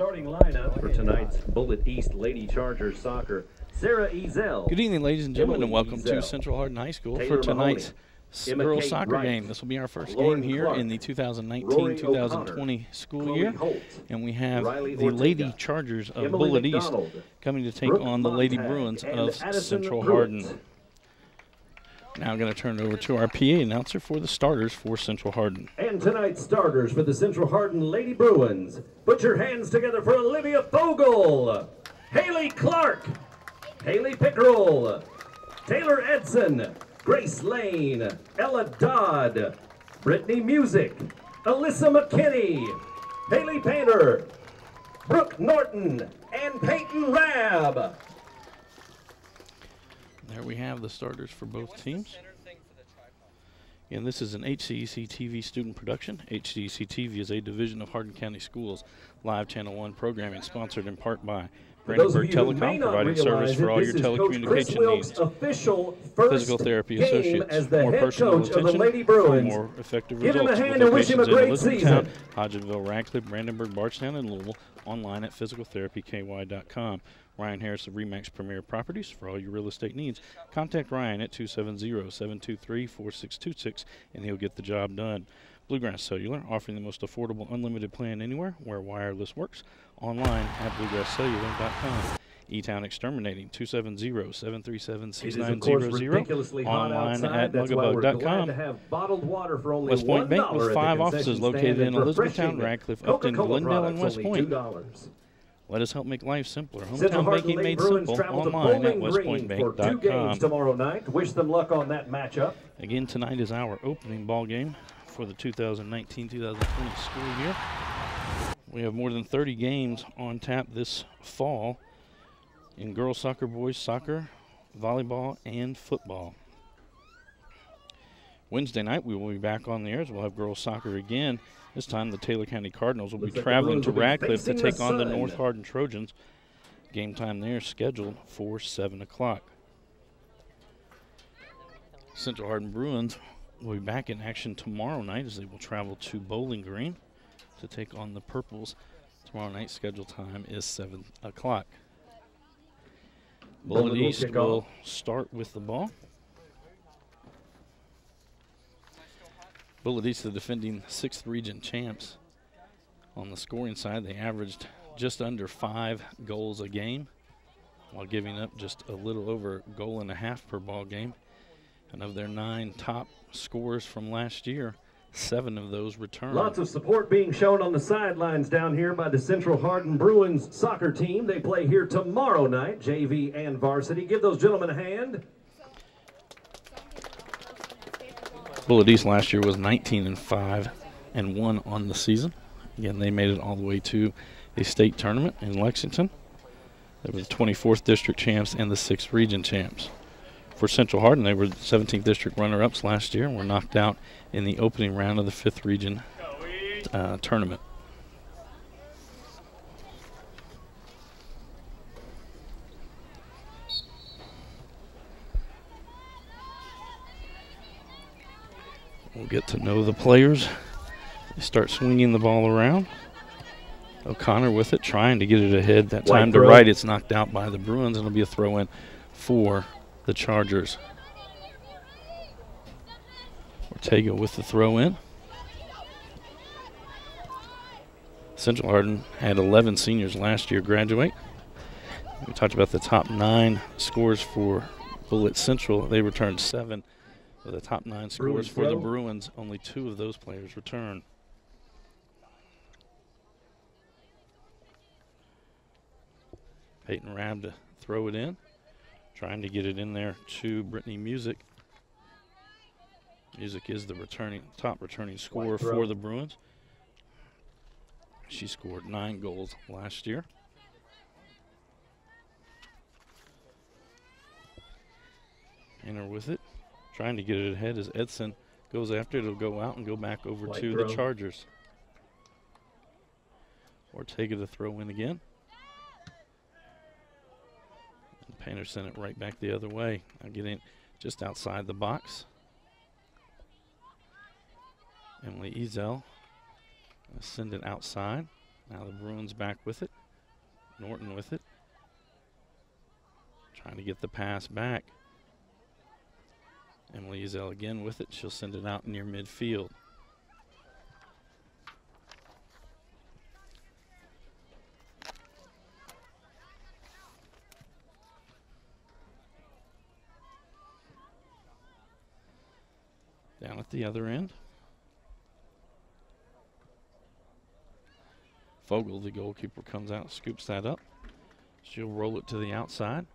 Starting lineup for tonight's Bullitt East Lady Chargers soccer: Sarah Ezel. Good evening, ladies and gentlemen, and welcome Ezel, to Central Hardin High School Taylor for tonight's Emma girls Kate soccer Wright, game. This will be our first Lauren game here Clark, in the 2019-2020 school Chloe year. Holt, And we have Riley the Ortega, Lady Chargers of Emily Bullitt East McDonald, coming to take Brooke on the Lady Montag, Bruins and of Addison Central Pruitt. Hardin. Now I'm going to turn it over to our PA announcer for the starters for Central Hardin. And tonight's starters for the Central Hardin Lady Bruins. Put your hands together for Olivia Fogel, Haley Clark, Haley Pickerel, Taylor Edson, Grace Lane, Ella Dodd, Brittany Music, Alyssa McKinney, Haley Painter, Brooke Norton, and Peyton Rabb. There we have the starters for both teams. And this is an HCEC-TV student production. HCEC-TV is a division of Hardin County Schools live Channel 1 programming, sponsored in part by Brandenburg Telecom, providing service for all your telecommunication needs. Physical therapy associates, more personal attention for more effective results. With locations in Elizabethtown, Hodgenville, Radcliffe, Brandenburg, Bardstown, and Louisville. Online at physicaltherapyky.com. Ryan Harris of Remax Premier Properties for all your real estate needs. Contact Ryan at 270-723-4626 and he'll get the job done. Bluegrass Cellular, offering the most affordable unlimited plan anywhere where wireless works. Online at bluegrasscellular.com. E-Town Exterminating, 270-737-6900. Online at mugabo.com. West Point Bank with 5 offices located in Elizabethtown, Radcliffe, Upton, Glendale, and West Point. Let us help make life simpler. Hometown banking made simple. Online at westpointbank.com. Tomorrow night. Wish them luck on that matchup. Again, tonight is our opening ball game for the 2019-2020 school year. We have more than 30 games on tap this fall in girls soccer, boys soccer, volleyball, and football. Wednesday night, we will be back on the air. We'll have girls soccer again. This time, the Taylor County Cardinals will be traveling to Radcliffe to take on the North Hardin Trojans. Game time there is scheduled for 7 o'clock. Central Hardin Bruins will be back in action tomorrow night as they will travel to Bowling Green to take on the Purples. Tomorrow night's scheduled time is 7 o'clock. Bullitt East will start with the ball. Bullitt East, the defending 6th region champs. On the scoring side, they averaged just under 5 goals a game, while giving up just a little over a goal and a half per ball game. And of their 9 top scores from last year, 7 of those returned. Lots of support being shown on the sidelines down here by the Central Hardin Bruins soccer team. They play here tomorrow night, JV and varsity. Give those gentlemen a hand. Bullitt East last year was 19-5-1 on the season. Again, they made it all the way to a state tournament in Lexington. They were the 24th district champs and the 6th region champs. For Central Hardin, they were 17th district runner-ups last year and were knocked out in the opening round of the 5th region tournament. We'll get to know the players. They start swinging the ball around. O'Connor with it, trying to get it ahead. That time to right, it's knocked out by the Bruins, and it'll be a throw-in for the Chargers. Ortega with the throw-in. Central Hardin had 11 seniors last year graduate. We talked about the top 9 scores for Bullitt Central. They returned 7. With the top 9 scores for the Bruins, only 2 of those players return. Peyton Rabb to throw it in, trying to get it in there to Brittany Music. Music is the top returning scorer for the Bruins. She scored 9 goals last year. Painter with it. Trying to get it ahead as Edson goes after it. It'll go out and go back over to the Chargers. Ortega to throw in again. And Painter sent it right back the other way. Now getting just outside the box. Emily Ezel send it outside. Now the Bruins back with it. Norton with it. Trying to get the pass back. Emily Ezel again with it. She'll send it out near midfield. Down at the other end. Fogel, the goalkeeper, comes out, scoops that up. She'll roll it to the outside.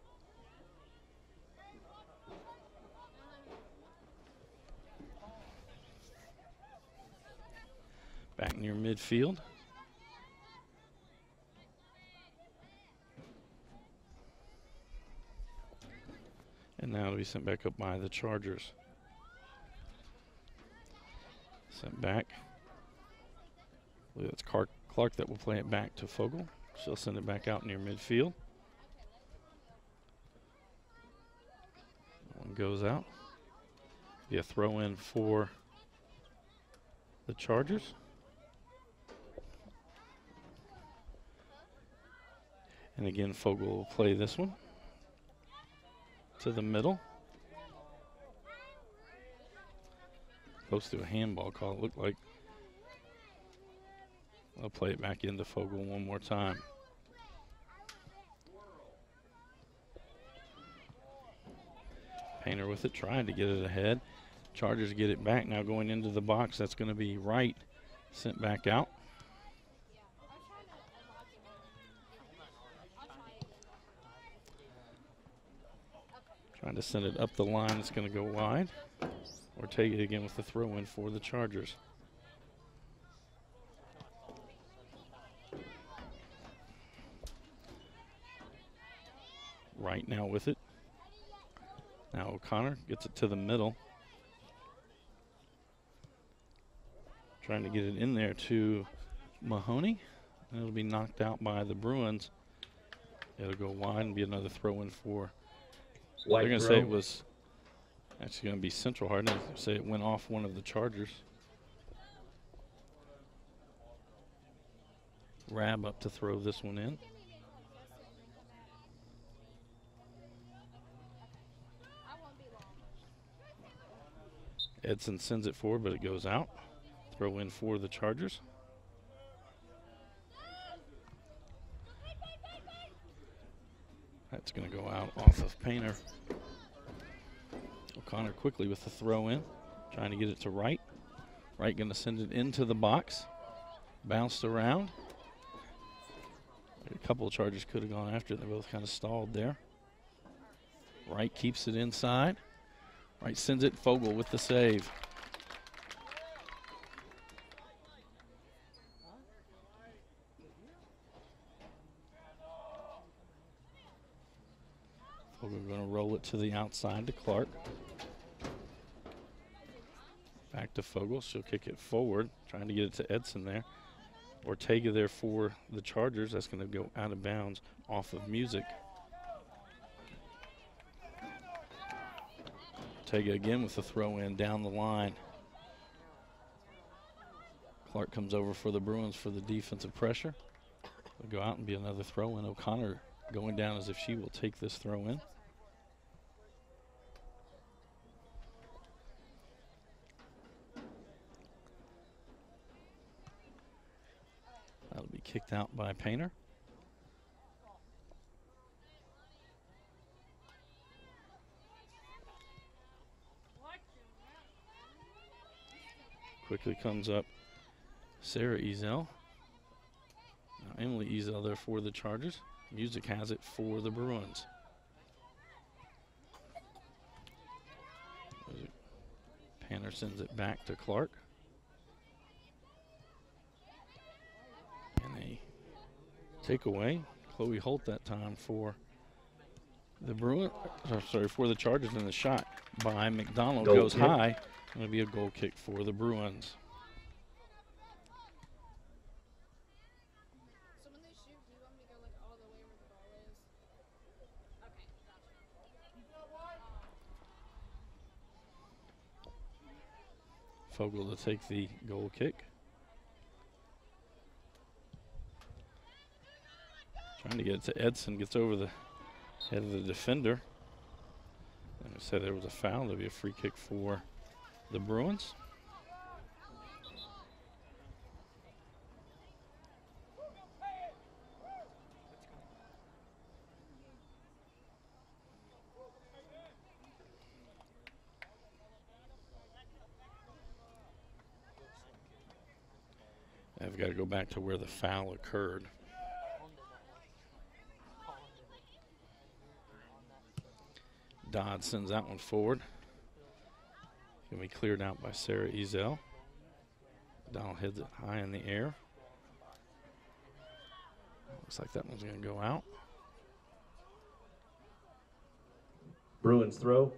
Back near midfield. And now it'll be sent back up by the Chargers. Sent back. I believe it's Clark that will play it back to Fogel. She'll send it back out near midfield. One goes out. Be a throw in for the Chargers. And again, Fogel will play this one to the middle. Close to a handball call, it looked like. I'll play it back into Fogel one more time. Painter with it, trying to get it ahead. Chargers get it back, now going into the box. That's going to be Wright, sent back out. Trying to send it up the line, it's going to go wide. Or take it again with the throw in for the Chargers. Right now with it. Now O'Connor gets it to the middle. Trying to get it in there to Mahoney. And it'll be knocked out by the Bruins. It'll go wide and be another throw in for. They're going to say it was actually going to be Central Hardin. Say it went off one of the Chargers. Rab up to throw this one in. Edson sends it forward, but it goes out. Throw in for the Chargers. That's going to go out off of Painter. O'Connor quickly with the throw in, trying to get it to Wright. Wright going to send it into the box. Bounced around. A couple of Chargers could have gone after it. They both kind of stalled there. Wright keeps it inside. Wright sends it. Fogel with the save. Fogel going to roll it to the outside to Clark. Back to Fogel. She'll kick it forward, trying to get it to Edson there. Ortega there for the Chargers. That's going to go out of bounds off of Music. Ortega again with the throw in down the line. Clark comes over for the Bruins for the defensive pressure. Will go out and be another throw in. O'Connor going down as if she will take this throw in. That'll be kicked out by Painter. Quickly comes up Sarah Ezel. Now Emily Ezel there for the Chargers. Music has it for the Bruins. Painter sends it back to Clark. And a takeaway. Chloe Holt that time for the for the Chargers, and the shot by McDonald goes high. Going to be a goal kick for the Bruins. So when they shoot, do you want me to go like all the way where the ball is? Okay, gotcha. Fogel to take the goal kick. Trying to get it to Edson, gets over the head of the defender. And I said there was a foul. There'll be a free kick for the Bruins. I've got to go back to where the foul occurred. Dodd sends that one forward. Going to be cleared out by Sarah Ezel. Donald heads it high in the air. Looks like that one's going to go out. Bruins throw.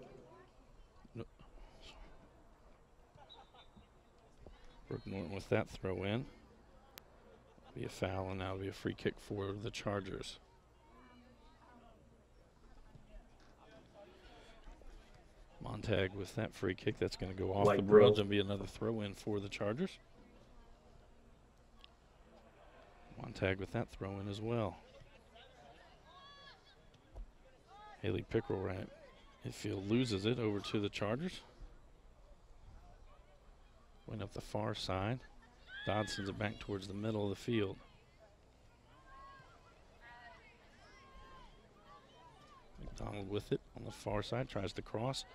Brooke Norton with that throw in. Be a foul, and now it'll be a free kick for the Chargers. Montag with that free kick. That's going to go off the Bruins and be another throw in for the Chargers. Montag with that throw in as well. Haley Pickerel right midfield loses it over to the Chargers. Went up the far side. Dodd sends it back towards the middle of the field. McDonald with it on the far side, tries to cross.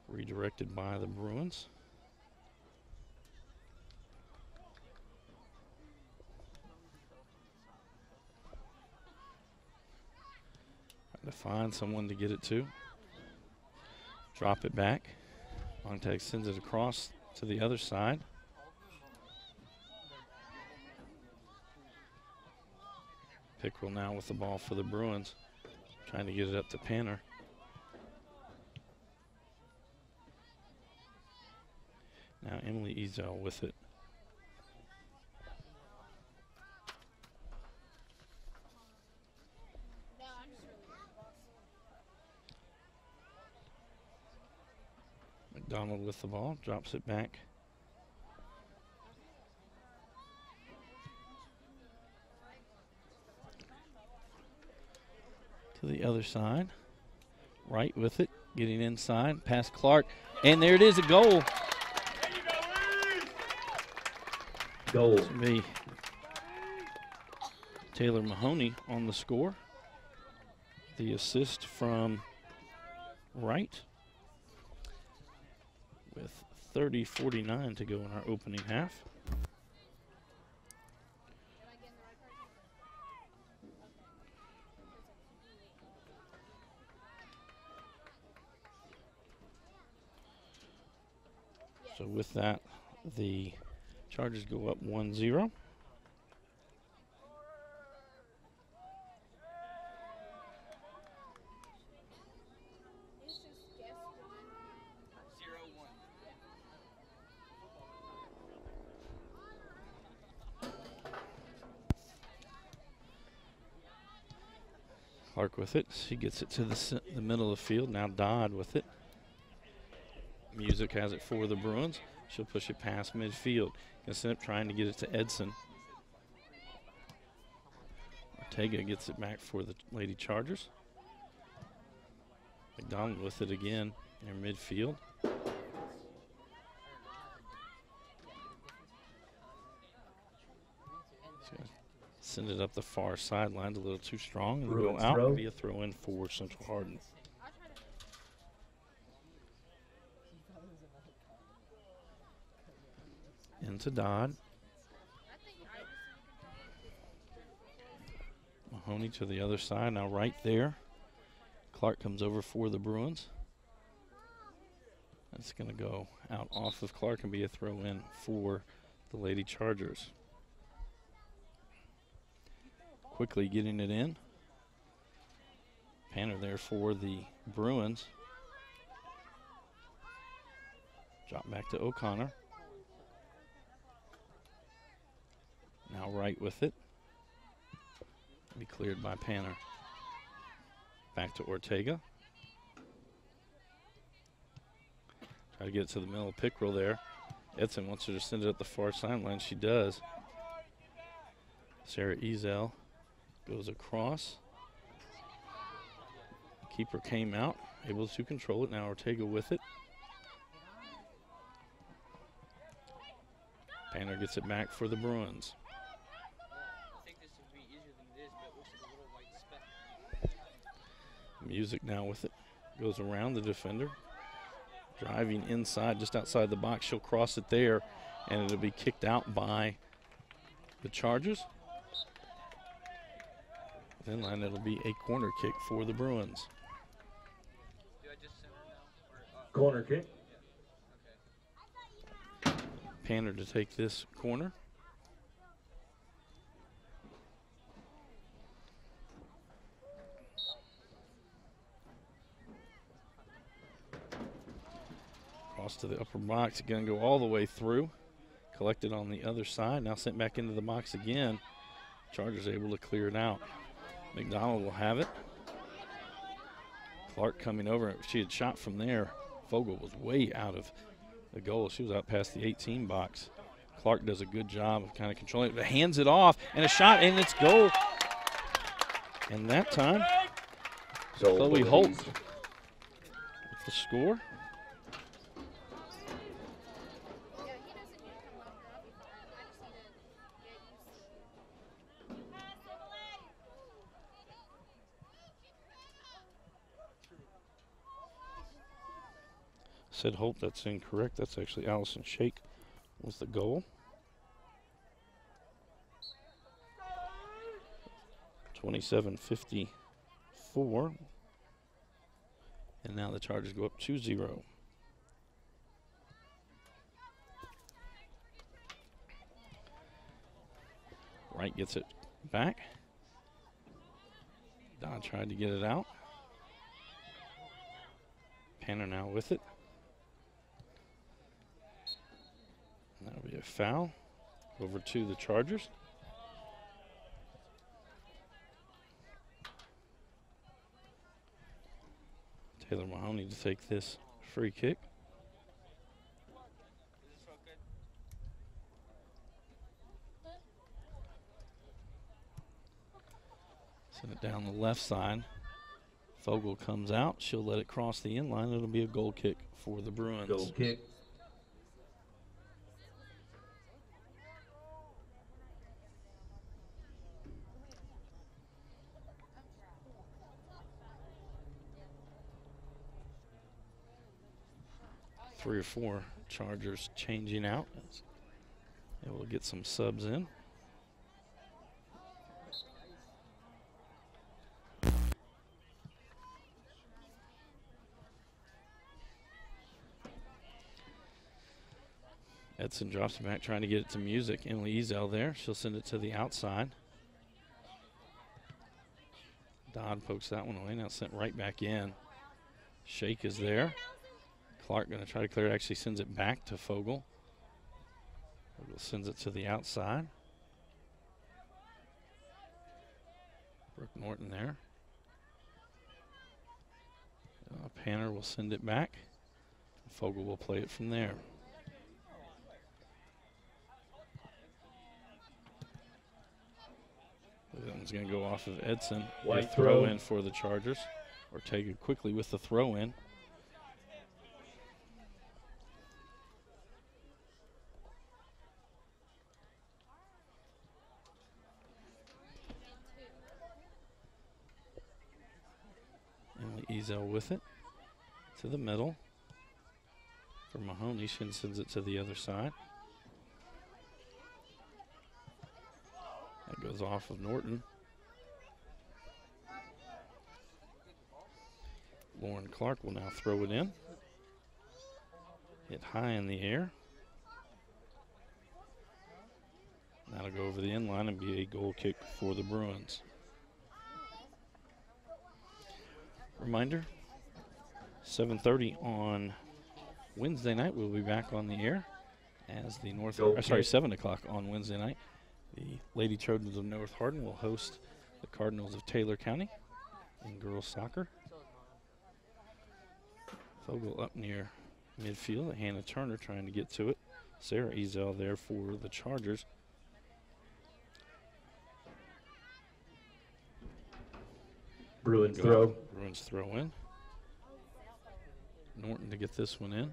Redirected by the Bruins. Trying to find someone to get it to. Drop it back. Montag sends it across to the other side. Pickerel now with the ball for the Bruins, trying to get it up to Panner. Now Emily Ezel with it. McDonald with the ball, drops it back. To the other side. Wright with it, getting inside, past Clark, and there it is, a goal. Goal. This will be Taylor Mahoney on the score. The assist from Wright. With 30:49 to go in our opening half. So with that, the Chargers go up 1-0. Clark with it. She gets it to the middle of the field. Now Dodd with it. Music has it for the Bruins. She'll push it past midfield. Gonna send it trying to get it to Edson. Ortega gets it back for the Lady Chargers. McDonald with it again near midfield. Send it up the far sideline, a little too strong. It'll go out and be a throw in for Central Hardin. Into Dodd. Mahoney to the other side, now right there. Clark comes over for the Bruins. That's going to go out off of Clark and be a throw in for the Lady Chargers. Quickly getting it in. Panner there for the Bruins. Drop back to O'Connor. Now Wright with it. Be cleared by Panner. Back to Ortega. Try to get it to the middle of Pickerel there. Edson wants her to send it up the far sideline. She does. Sarah Ezel Goes across. Keeper came out, able to control it. Now Ortega with it. Panner gets it back for the Bruins. I think this would be easier than this, but it looks like a little white speck. Music now with it. Goes around the defender. Driving inside, just outside the box. She'll cross it there, and it'll be kicked out by the Chargers. Then line, it'll be a corner kick for the Bruins. Do I just center now? Or, Corner kick. okay. Panner to take this corner. Cross to the upper box, going to go all the way through. Collected on the other side, now sent back into the box again. Chargers able to clear it out. McDonald will have it. Clark coming over. She had shot from there. Fogel was way out of the goal. She was out past the 18 box. Clark does a good job of kind of controlling it, but hands it off, and a shot, and it's goal. And that time, So Chloe Holt with the score. Yeah, he doesn't need to come lock her up with that. I just need to get used to it. Said Holt, that's incorrect. That's actually Allison Shake with the goal. 27-54. And now the Chargers go up 2-0. Wright gets it back. Don tried to get it out. Panner now with it. And that'll be a foul over to the Chargers. Taylor Mahoney to take this free kick. Is this so good? Send it down the left side. Fogel comes out. She'll let it cross the end line. It'll be a goal kick for the Bruins. Goal kick. Three or four Chargers changing out. Able to get some subs in. Edson drops it back, trying to get it to Music. Emily Ezel there. She'll send it to the outside. Dodd pokes that one away. Now sent right back in. Shake is there. Clark going to try to clear it. Actually sends it back to Fogel. Fogel sends it to the outside. Brooke Norton there. Panner will send it back. Fogel will play it from there. That one's going to go off of Edson. White A throw throw. in for the Chargers. Ortega quickly with the throw in. Emily Ezel with it to the middle. For Mahoney, she sends it to the other side. That goes off of Norton. Lauren Clark will now throw it in. Hit high in the air. That'll go over the end line and be a goal kick for the Bruins. Reminder, 7:30 on Wednesday night, we'll be back on the air as the 7 o'clock on Wednesday night. The Lady Trojans of North Hardin will host the Cardinals of Taylor County in girls soccer. Fogel up near midfield. Hannah Turner trying to get to it. Sarah Ezel there for the Chargers. Bruins Go throw. out. Bruins throw in. Norton to get this one in.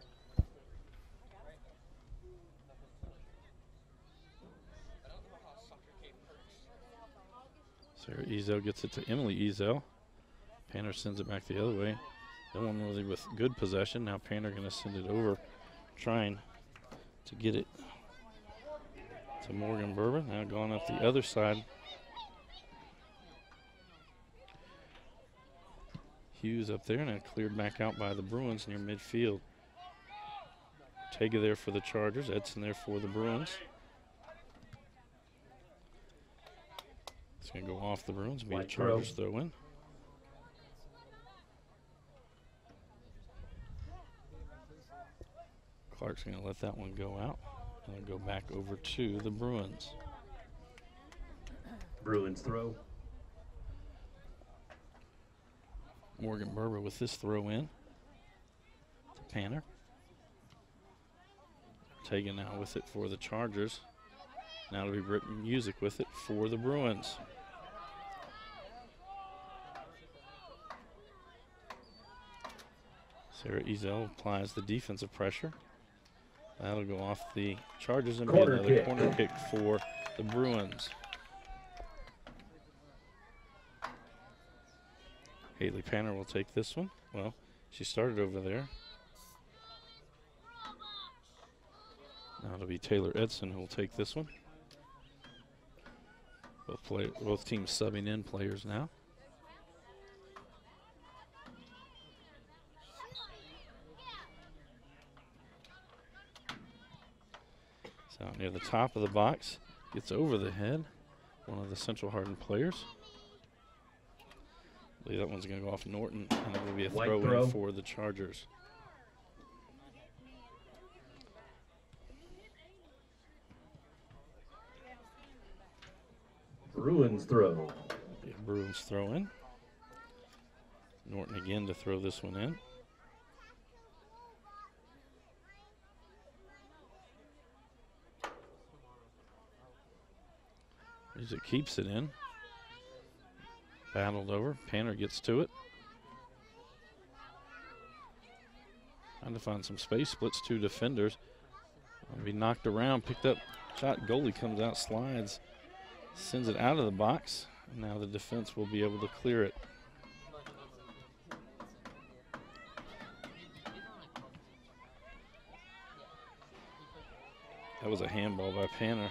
Sarah Ezel gets it to Emily Ezel. Panner sends it back the other way. That one really with good possession. Now Panner going to send it over, trying to get it to Morgan Bourbon. Now going up the other side. Hughes up there, now cleared back out by the Bruins near midfield. Tega there for the Chargers, Edson there for the Bruins. It's going to go off the Bruins, be a Chargers throw in. Clark's going to let that one go out. And it'll go back over to the Bruins. Bruins throw. Morgan Berber with this throw in to Panner. Taken now with it for the Chargers. Now to be Britton Music with it for the Bruins. Sarah Ezel applies the defensive pressure. That'll go off the Chargers and be another corner kick for the Bruins. Haley Panner will take this one. Well, she started over there. Now it'll be Taylor Edson who will take this one. Both teams subbing in players now. So near the top of the box, gets over the head, one of the Central Hardin players. I believe that one's going to go off Norton, and it will be a throw in for the Chargers. Bruins throw. Yeah, Bruins throw in. Norton again to throw this one in. Music keeps it in. Battled over. Panner gets to it. Trying to find some space. Splits two defenders. Will be knocked around. Picked up. Shot. Goalie comes out. Slides. Sends it out of the box. Now the defense will be able to clear it. That was a handball by Panner.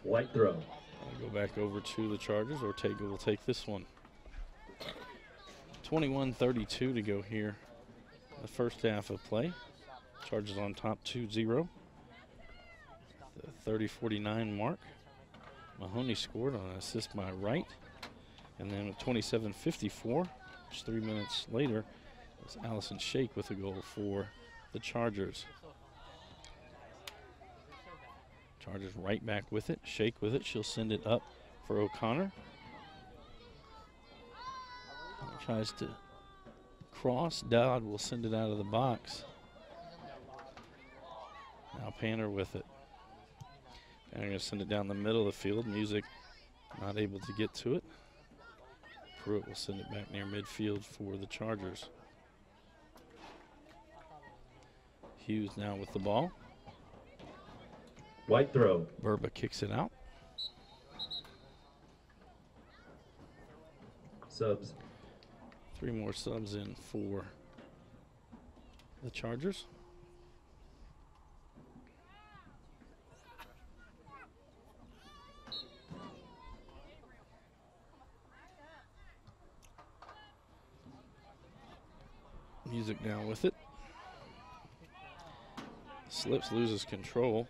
White throw. I'll go back over to the Chargers. Ortega will take this one. 21:32 to go here. The first half of play. Chargers on top 2-0. The 30-49 mark. Mahoney scored on an assist by Wright. And then at 27:54, just 3 minutes later, it was Allison Shake with a goal for the Chargers. Chargers right back with it. Shake with it. She'll send it up for O'Connor. Tries to cross. Dodd will send it out of the box. Now Panner with it. Panner going to send it down the middle of the field. Music not able to get to it. Pruitt will send it back near midfield for the Chargers. Hughes now with the ball. White throw. Burba kicks it out. Subs. 3 more subs in for the Chargers. Music down with it. Slips, loses control.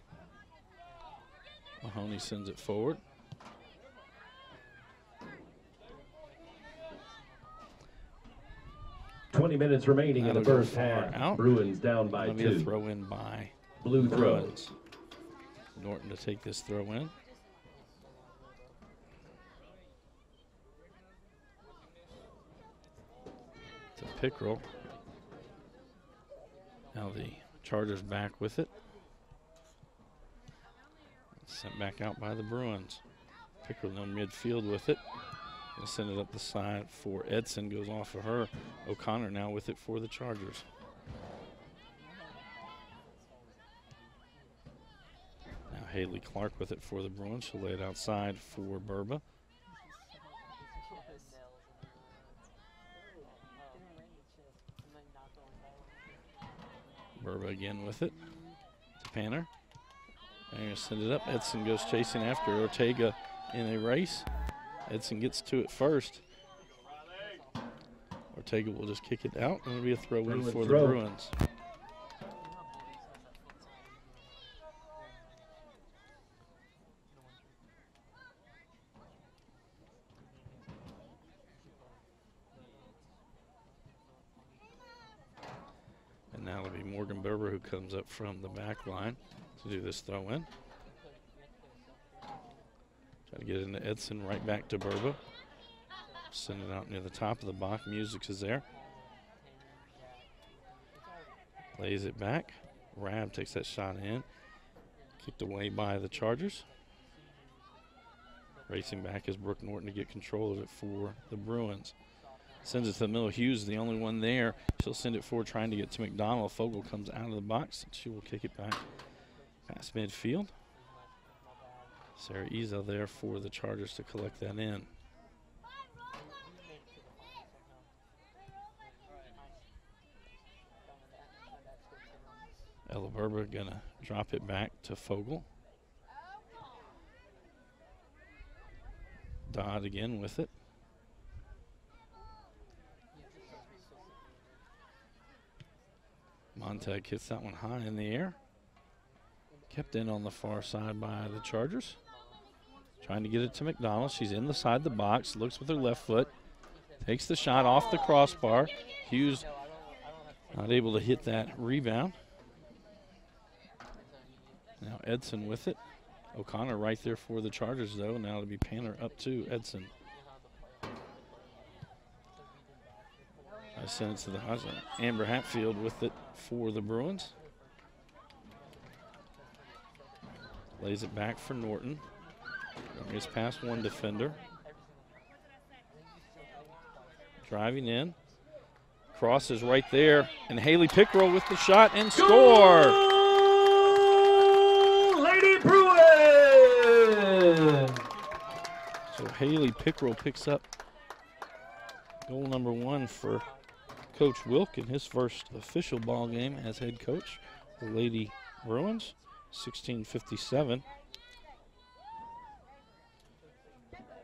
Mahoney sends it forward. Twenty minutes remaining in the That'll go first far half. out. Bruins down by That'll be a 2. throw in by Blue throw. Bruins. Norton to take this throw in. To Pickrell. Now the Chargers back with it. Sent back out by the Bruins. Pickerel on midfield with it. Gonna send it up the side for Edson. Goes off of her. O'Connor now with it for the Chargers. Now Haley Clark with it for the Bruins. She'll lay it outside for Burba. Burba again with it to Panner. They're going to send it up. Edson goes chasing after Ortega in a race. Edson gets to it first. Ortega will just kick it out. It'll be a throw-in for the Bruins. And now it'll be Morgan Berber who comes up from the back line to do this throw-in. Try to get it into Edson, right back to Burba. Send it out near the top of the box. Music is there. Lays it back. Rab takes that shot in. Kicked away by the Chargers. Racing back is Brooke Norton to get control of it for the Bruins. Sends it to the middle. Hughes, the only one there. She'll send it forward, trying to get to McDonald. Fogel comes out of the box. She will kick it back past midfield. Sarah Izzo there for the Chargers to collect that in. Ella Berber gonna drop it back to Fogel. Dodd again with it. Montag hits that one high in the air. Kept in on the far side by the Chargers. Trying to get it to McDonald. She's in the side of the box. Looks with her left foot. Takes the shot off the crossbar. Hughes not able to hit that rebound. Now Edson with it. O'Connor right there for the Chargers, though. Now it'll be Panner up to Edson. I send it to the Amber Hatfield with it for the Bruins. Lays it back for Norton. Gets past one defender. Driving in. Cross is right there. And Haley Pickerel with the shot and score. Goal, Lady Bruins! So Haley Pickerel picks up goal number 1 for Coach Wilk in his first official ball game as head coach. The Lady Bruins, 16:57.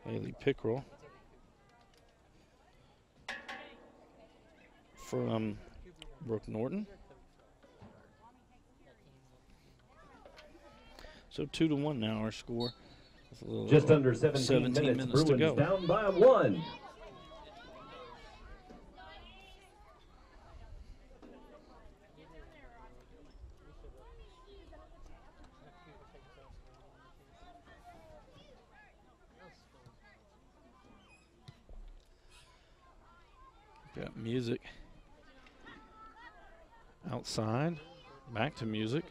Haley Pickerel from Brooke Norton. So 2-1 now our score. With a little Just under 17 minutes to Bruins go. down by 1. Got music outside, back to music.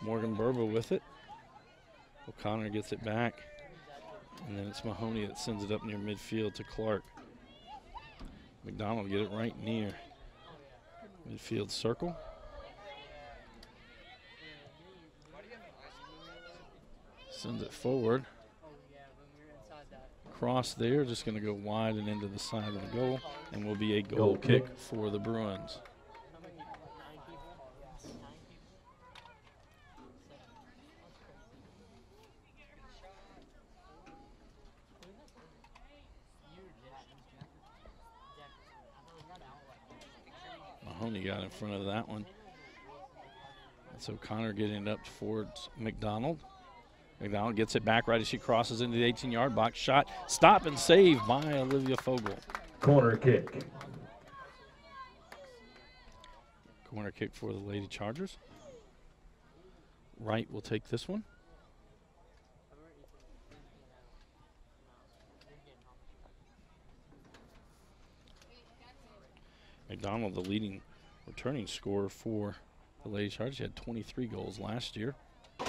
Morgan Burba with it. O'Connor gets it back, and then it's Mahoney that sends it up near midfield to Clark. McDonald get it right near midfield circle. Sends it forward. Cross there, just going to go wide and into the side of the goal, and will be a goal kick for the Bruins. Mahoney got in front of that one. So O'Connor getting it up towards McDonald. McDonald gets it back right as she crosses into the 18-yard box. Shot, stop and save by Olivia Fogel. Corner kick. Corner kick for the Lady Chargers. Wright will take this one. McDonald, the leading returning scorer for The Lady Chargers had 23 goals last year. Will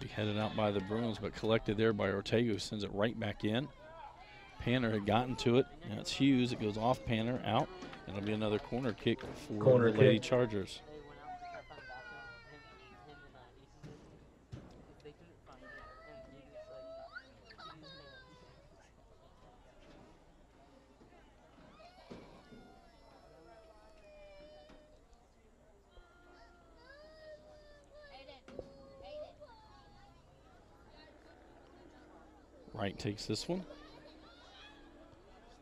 be headed out by the Bruins, but collected there by Ortega, who sends it right back in. Panner had gotten to it. Now it's Hughes. It goes off Panner, out. And it'll be another corner kick for the Lady Chargers. Wright takes this one.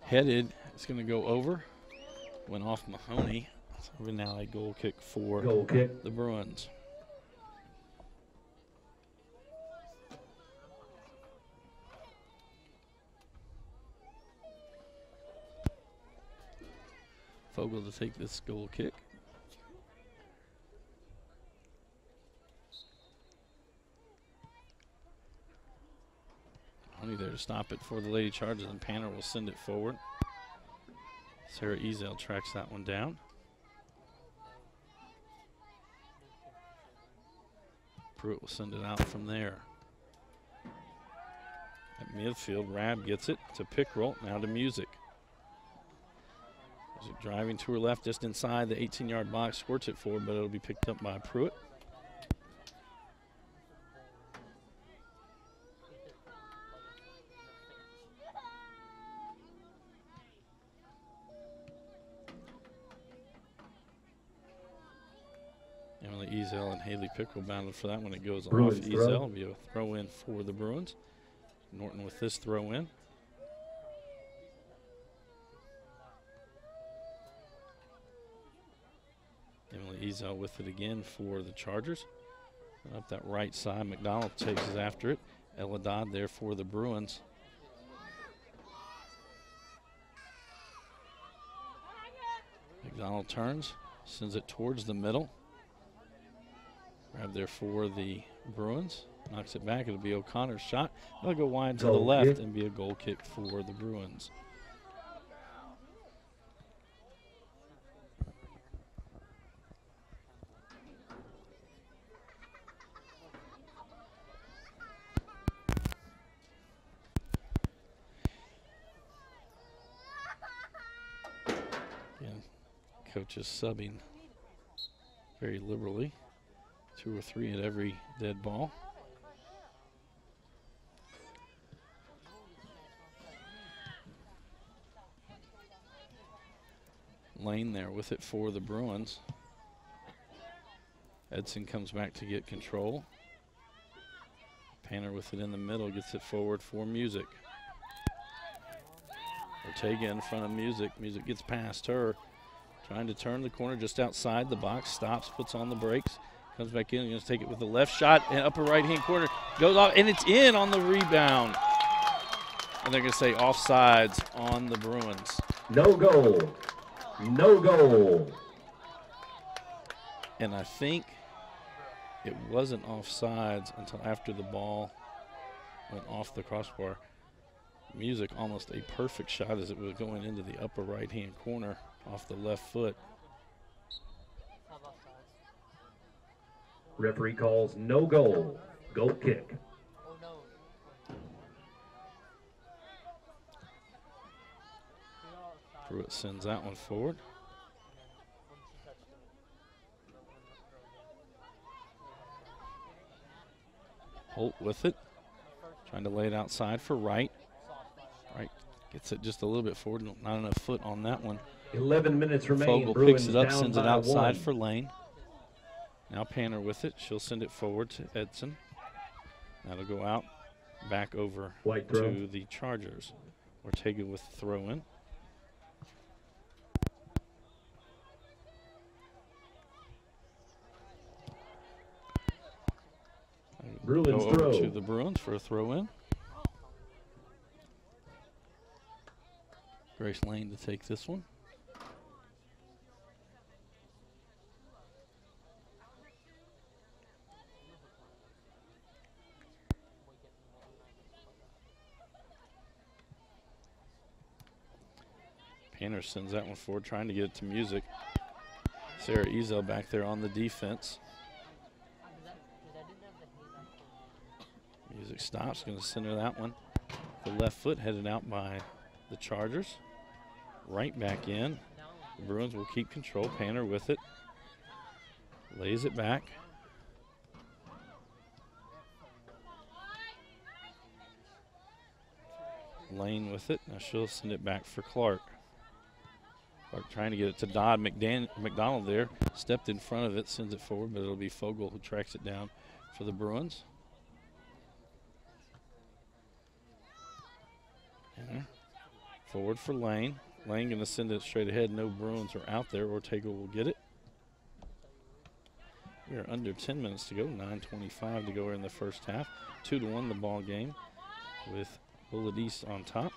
Headed, it's going to go over. Went off Mahoney. So now a goal kick for the Bruins. Fogel to take this goal kick. Mahoney there to stop it for the Lady Chargers, and Panner will send it forward. Sarah Ezel tracks that one down. Pruitt will send it out from there. At midfield, Rab gets it to Pickrell, now to Music. Music driving to her left, just inside the 18-yard box, squirts it forward, but it'll be picked up by Pruitt. Emily Ezel and Haley Pickrell bounded for that when it goes Bruins off. Ezel will be a throw in for the Bruins. Norton with this throw in. Emily Ezel with it again for the Chargers. And up that right side, McDonald takes it after it. Ella Dodd there for the Bruins. McDonald turns, sends it towards the middle. Grab there for the Bruins. Knocks it back. It'll be O'Connor's shot. It'll go wide to the left and be a goal kick for the Bruins. Again, coach is subbing very liberally. 2 or 3 at every dead ball. Lane there with it for the Bruins. Edson comes back to get control. Panner with it in the middle, gets it forward for Music. Ortega in front of Music. Music gets past her. Trying to turn the corner just outside the box. Stops, puts on the brakes. Comes back in, going to take it with the left shot in upper right-hand corner. Goes off, and it's in on the rebound. And they're going to say offsides on the Bruins. No goal. No goal. And I think it wasn't offsides until after the ball went off the crossbar. Music, almost a perfect shot as it was going into the upper right-hand corner off the left foot. Referee calls no goal. Goal kick. Pruitt sends that one forward. Holt with it. Trying to lay it outside for Wright. Wright gets it just a little bit forward. Not enough foot on that one. 11 minutes remain. Fogel Bruins picks it up, down sends it by outside 1. for Lane. Now Panner with it. She'll send it forward to Edson. That'll go out, back over to the Chargers. Ortega with the throw in. Bruins go over throw. to the Bruins for a throw in. Grace Lane to take this one. Panner sends that one forward, trying to get it to Music. Sarah Ezel back there on the defense. Music stops, going to center that one. The left foot headed out by the Chargers. Right back in. The Bruins will keep control. Panner with it. Lays it back. Lane with it. Now she'll send it back for Clark. Clark trying to get it to Dodd. McDonald there. Stepped in front of it, sends it forward, but it'll be Fogel who tracks it down for the Bruins. Forward for Lane. Lane going to send it straight ahead. No Bruins are out there. Ortega will get it. We are under 10 minutes to go. 9:25 to go in the first half. 2-1 the ball game with Bullitt East on top.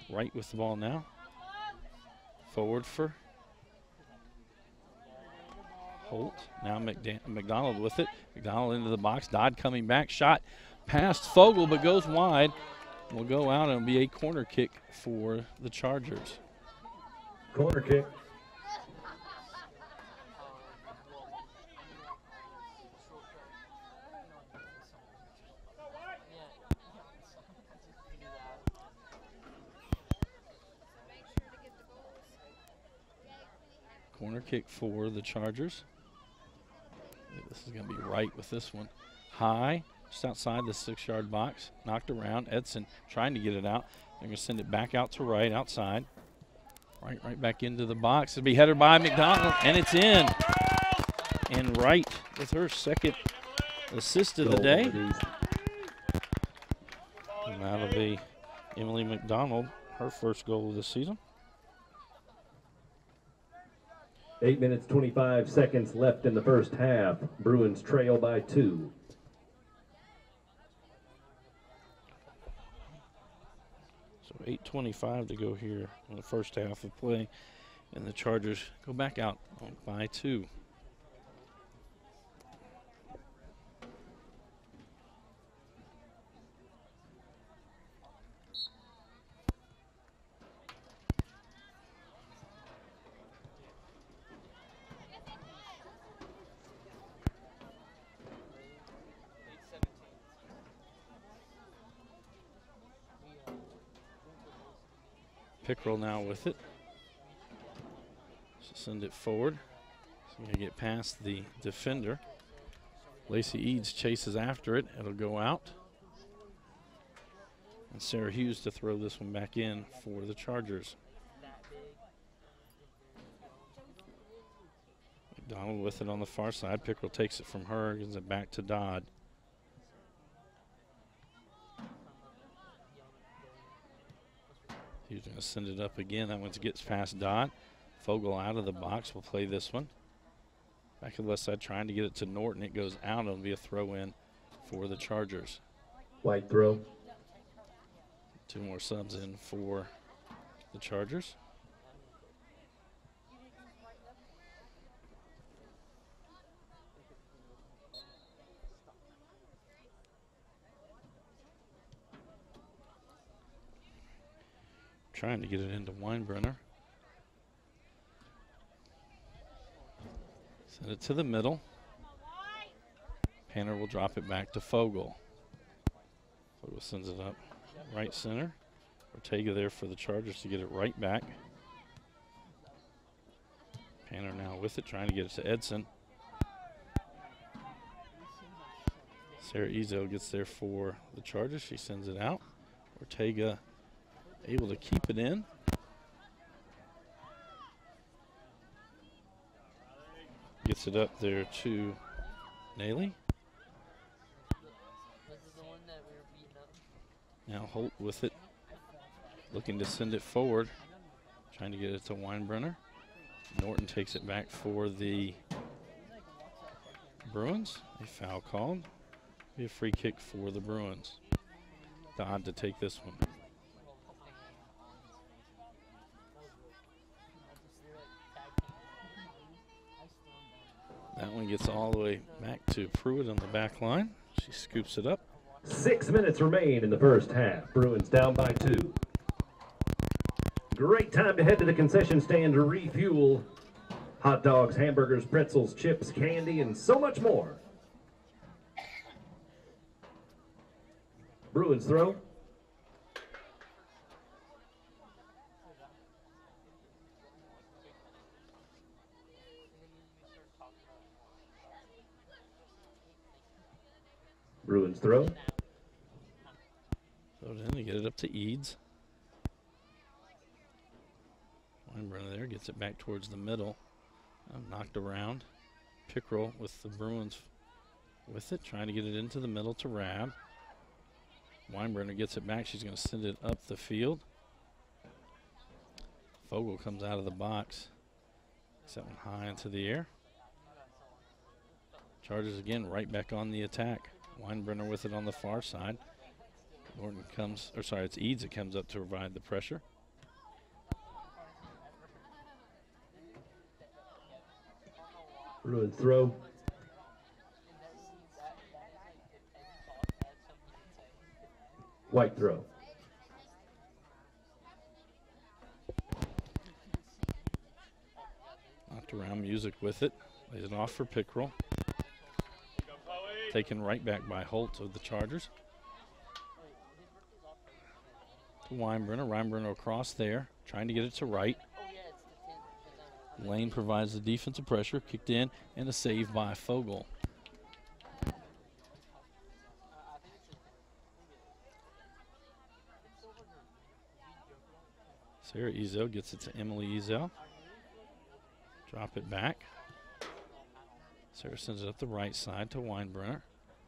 Right with the ball now. Forward for Holt. Now McDonald with it. McDonald into the box. Dodd coming back. Shot past Fogel but goes wide. Will go out and be a corner kick for the Chargers. Corner kick. Corner kick for the Chargers. This is going to be right with this one. High. Just outside the 6-yard box, knocked around. Edson trying to get it out. They're going to send it back out to right, outside. Right back into the box. It'll be headed by McDonald, and it's in. And Wright with her second assist of the day. And that'll be Emily McDonald, her first goal of the season. 8 minutes, 25 seconds left in the first half. Bruins trail by 2. So 8:25 to go here in the first half of play, and the Chargers go back out by 2. Pickrell now with it. So send it forward. So going to get past the defender. Lacey Eads chases after it. It'll go out. And Sarah Hughes to throw this one back in for the Chargers. McDonald with it on the far side. Pickrell takes it from her, gives it back to Dodd. He's going to send it up again. That one gets past Dodd. Fogel out of the box. Will play this one. Back to the left side trying to get it to Norton. It goes out. It'll be a throw in for the Chargers. White throw. 2 more subs in for the Chargers. Trying to get it into Weinbrenner. Send it to the middle. Panner will drop it back to Fogel. Fogel sends it up right center. Ortega there for the Chargers to get it right back. Panner now with it, trying to get it to Edson. Sarah Ezo gets there for the Chargers. She sends it out. Ortega able to keep it in. Gets it up there to Naley. Now Holt with it, looking to send it forward, trying to get it to Weinbrenner. Norton takes it back for the Bruins. A foul called. Be a free kick for the Bruins. Dodd to take this one. That one gets all the way back to Pruitt on the back line. She scoops it up. 6 minutes remain in the first half. Bruins down by 2. Great time to head to the concession stand to refuel. Hot dogs, hamburgers, pretzels, chips, candy, and so much more. Bruins throw. Bruins throw. Throw it in to get it up to Eads. Weinbrenner there gets it back towards the middle. Knocked around. Pickrell with the Bruins with it, trying to get it into the middle to Rab. Weinbrenner gets it back. She's going to send it up the field. Fogel comes out of the box. Gets that one high into the air. Chargers again right back on the attack. Weinbrenner with it on the far side. Norton comes, or sorry, it's Eads that comes up to provide the pressure. Bruins throw. White throw. Knocked around, Music with it. Lays it off for Pickrell. Taken right back by Holt of the Chargers. To Weinbrenner. Weinbrenner across there, trying to get it to right. Lane provides the defensive pressure, kicked in, and a save by Fogel. Sarah Ezel gets it to Emily Ezel. Drop it back. Sarah sends it up the right side to Weinbrenner.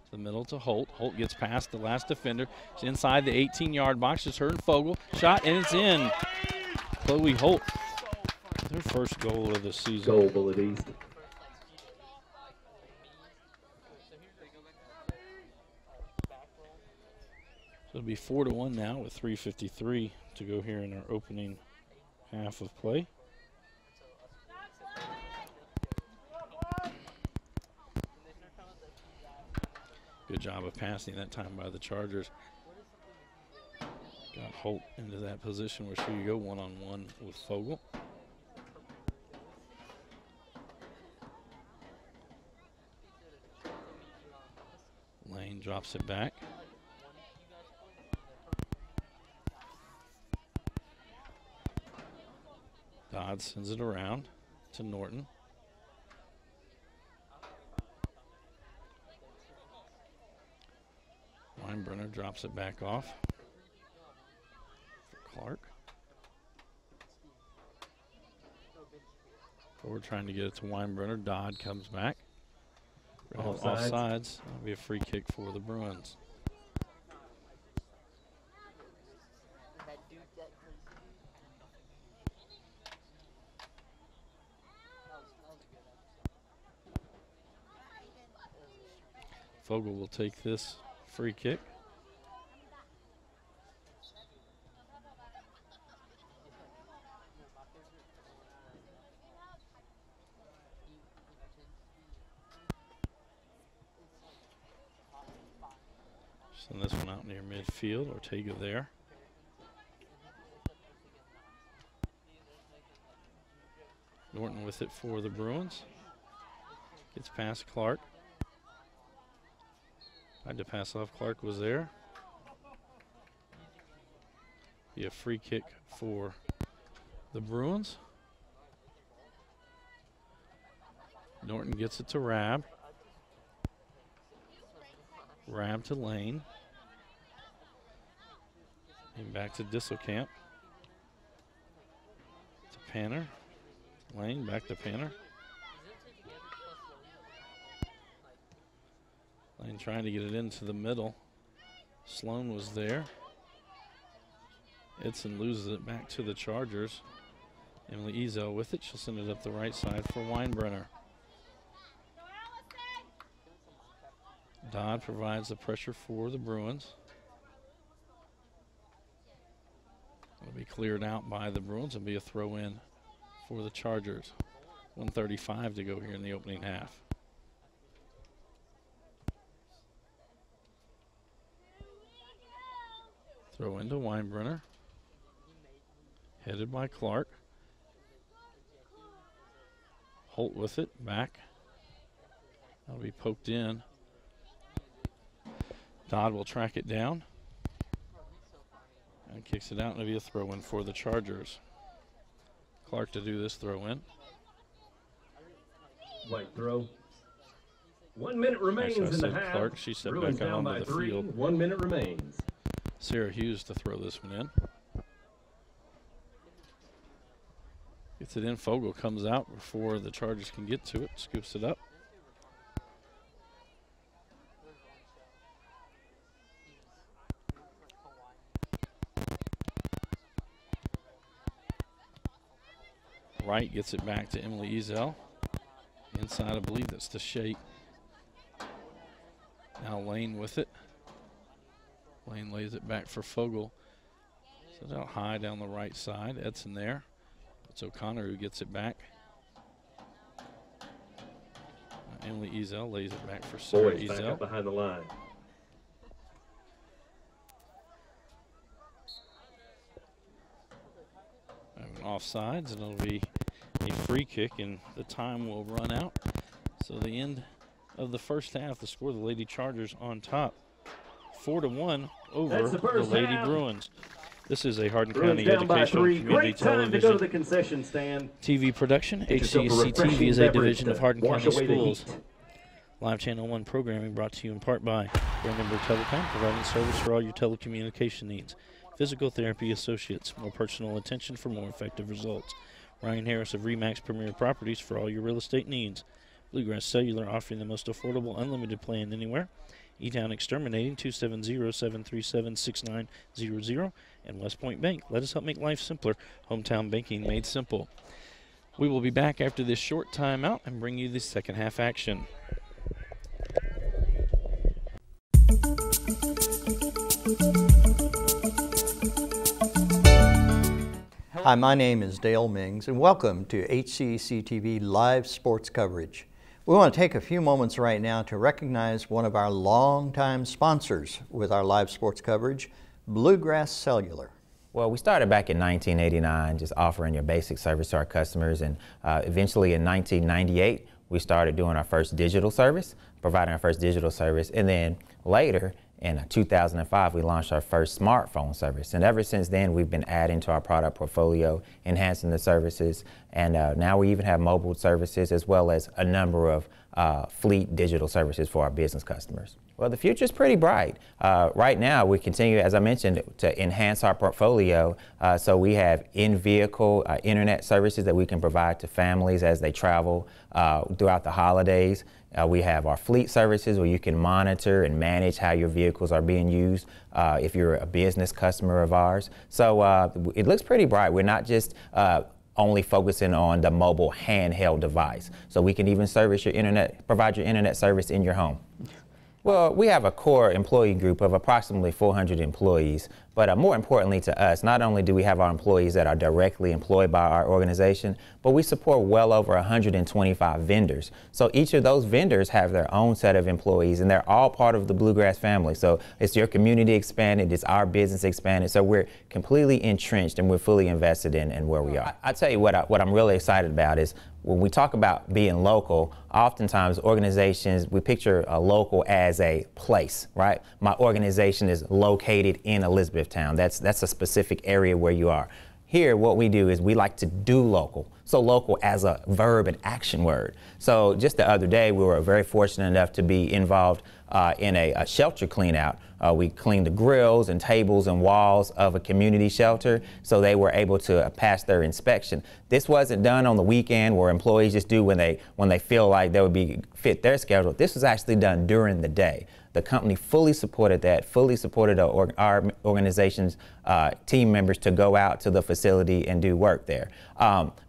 To the middle to Holt. Holt gets past the last defender. She's inside the 18-yard box. It's her and Fogel. Shot, and it's in. Chloe Holt. Their first goal of the season. Goal, Bullitt East. So it'll be 4-1 now with 3:53 to go here in our opening half of play. Good job of passing that time by the Chargers. Got Holt into that position where she could go one-on-one with Fogel. Lane drops it back. Dodd sends it around to Norton. Weinbrenner drops it back off for Clark. Forward trying to get it to Weinbrenner. Dodd comes back. Offsides. That'll be a free kick for the Bruins. Fogel will take this free kick. Send this one out near midfield. Ortega there. Norton with it for the Bruins. Gets past Clark. Tried to pass off. Clark was there. Be a free kick for the Bruins. Norton gets it to Rab. Rab to Lane. And back to Disselkamp. To Panner. Lane back to Panner. Lane trying to get it into the middle. Sloan was there. Edson loses it back to the Chargers. Emily Ezel with it. She'll send it up the right side for Weinbrenner. Dodd provides the pressure for the Bruins. It'll be cleared out by the Bruins and be a throw in for the Chargers. 1:35 to go here in the opening half. Throw into Weinbrenner. Headed by Clark. Holt with it, back. That'll be poked in. Dodd will track it down. And kicks it out, and it'll be a throw-in for the Chargers. Clark to do this throw-in. White throw. 1 minute remains in the half. Clark, she stepped Bruins back down onto by the 3. field. 1 minute remains. Sarah Hughes to throw this one in. Gets it in. Fogel comes out before the Chargers can get to it. Scoops it up. Wright gets it back to Emily Ezel. Inside, I believe that's to Shake. Now Lane with it. Lane lays it back for Fogel. Set out high down the right side. Edson there. It's O'Connor who gets it back. Emily Ezel lays it back for Sarah Boys back Ezel. up behind the line. Offsides, and it'll be a free kick, and the time will run out. So the end of the first half, the score, the Lady Chargers on top, 4-1 over the Lady Bruins. This is a Hardin County Educational Community Great time to go to the Television concession stand. TV production. yourself a HCEC-TV is a refreshing division of beverage Hardin to wash County away the Schools. heat. Live Channel 1 programming brought to you in part by Brandenburg Telecom, providing service for all your telecommunication needs. Physical Therapy Associates, more personal attention for more effective results. Ryan Harris of Remax Premier Properties for all your real estate needs. Bluegrass Cellular, offering the most affordable unlimited plan anywhere. E-Town Exterminating, 270-737-6900. And West Point Bank, let us help make life simpler. Hometown banking made simple. We will be back after this short timeout and bring you the second half action. Hi, my name is Dale Mings, and welcome to HCEC-TV live sports coverage. We want to take a few moments right now to recognize one of our longtime sponsors with our live sports coverage, Bluegrass Cellular. Well, we started back in 1989, just offering your basic service to our customers, and eventually in 1998, we started doing our first digital service, providing our first digital service, and then later, in 2005, we launched our first smartphone service, and ever since then, we've been adding to our product portfolio, enhancing the services, and now we even have mobile services as well as a number of fleet digital services for our business customers. Well, the future is pretty bright. Right now, we continue, as I mentioned, to enhance our portfolio. So we have in-vehicle internet services that we can provide to families as they travel throughout the holidays. We have our fleet services where you can monitor and manage how your vehicles are being used if you're a business customer of ours. So it looks pretty bright. We're not just only focusing on the mobile handheld device. So we can even service your internet, provide your internet service in your home. Well, we have a core employee group of approximately 400 employees, but more importantly to us, not only do we have our employees that are directly employed by our organization, but we support well over 125 vendors. So each of those vendors have their own set of employees, and they're all part of the Bluegrass family. So it's your community expanded, it's our business expanded, so we're completely entrenched and we're fully invested in where we are. I tell you what I'm really excited about is when we talk about being local, oftentimes organizations, we picture a local as a place, right? My organization is located in Elizabethtown. That's a specific area where you are. Here, what we do is we like to do local. So local as a verb and action word. So just the other day, we were very fortunate enough to be involved in a shelter clean out. We cleaned the grills and tables and walls of a community shelter so they were able to pass their inspection. This wasn't done on the weekend where employees just do when they feel like they would fit their schedule. This was actually done during the day. The company fully supported that, fully supported our organization's team members to go out to the facility and do work there.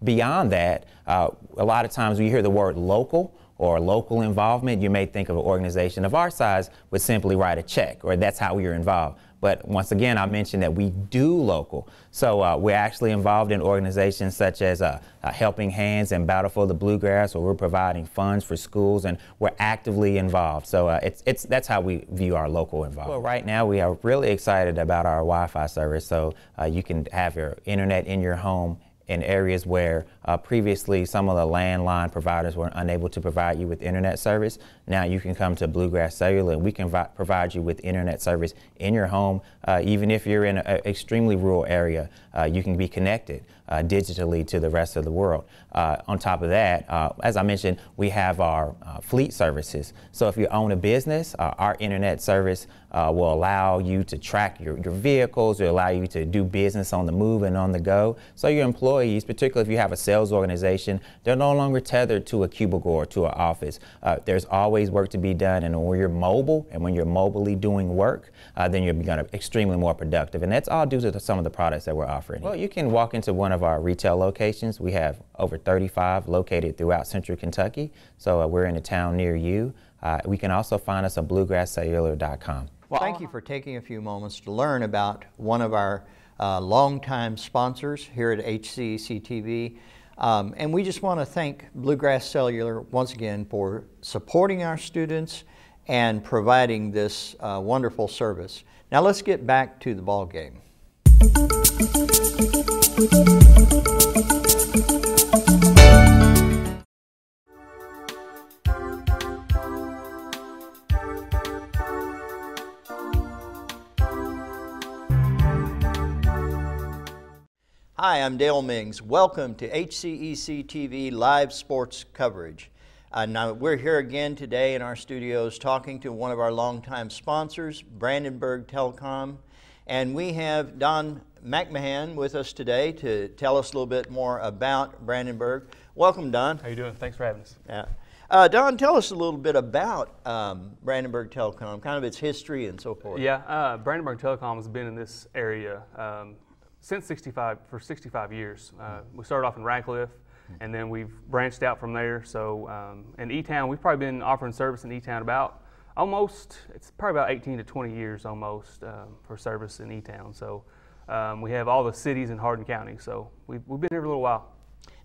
Beyond that, a lot of times when you hear the word local or local involvement, you may think of an organization of our size would simply write a check, or that's how we are involved. But once again, I mentioned that we do local. So we're actually involved in organizations such as Helping Hands and Battle for the Bluegrass, where we're providing funds for schools, and we're actively involved. So that's how we view our local involvement. Well, right now we are really excited about our Wi-Fi service. So you can have your internet in your home in areas where previously some of the landline providers were unable to provide you with internet service. Now you can come to Bluegrass Cellular and we can provide you with internet service in your home. Even if you're in an extremely rural area, you can be connected digitally to the rest of the world. On top of that, as I mentioned, we have our fleet services. So if you own a business, our internet service will allow you to track your vehicles, will allow you to do business on the move and on the go. So your employees, particularly if you have a sales organization, they're no longer tethered to a cubicle or to an office. There's always work to be done, and when you're mobile and when you're mobily doing work, then you're becoming extremely more productive. And that's all due to some of the products that we're offering. Well, you can walk into one of our retail locations. We have over 35 located throughout central Kentucky. So we're in a town near you. We can also find us on bluegrasscellular.com. Well, thank you for taking a few moments to learn about one of our longtime sponsors here at HCEC-TV. And we just want to thank Bluegrass Cellular once again for supporting our students and providing this wonderful service. Now let's get back to the ball game. Hi, I'm Dale Mings. Welcome to HCEC-TV live sports coverage. Now we're here again today in our studios talking to one of our longtime sponsors, Brandenburg Telecom, and we have Don McMahon with us today to tell us a little bit more about Brandenburg. Welcome, Don. How you doing? Thanks for having us. Yeah. Don, tell us a little bit about Brandenburg Telecom, kind of its history and so forth. Yeah, Brandenburg Telecom has been in this area since 65 years. We started off in Radcliffe, and then we've branched out from there. So in E-Town, we've probably been offering service in E-Town it's probably about 18 to 20 years almost for service in E-Town. So we have all the cities in Hardin County. So we've been here for a little while.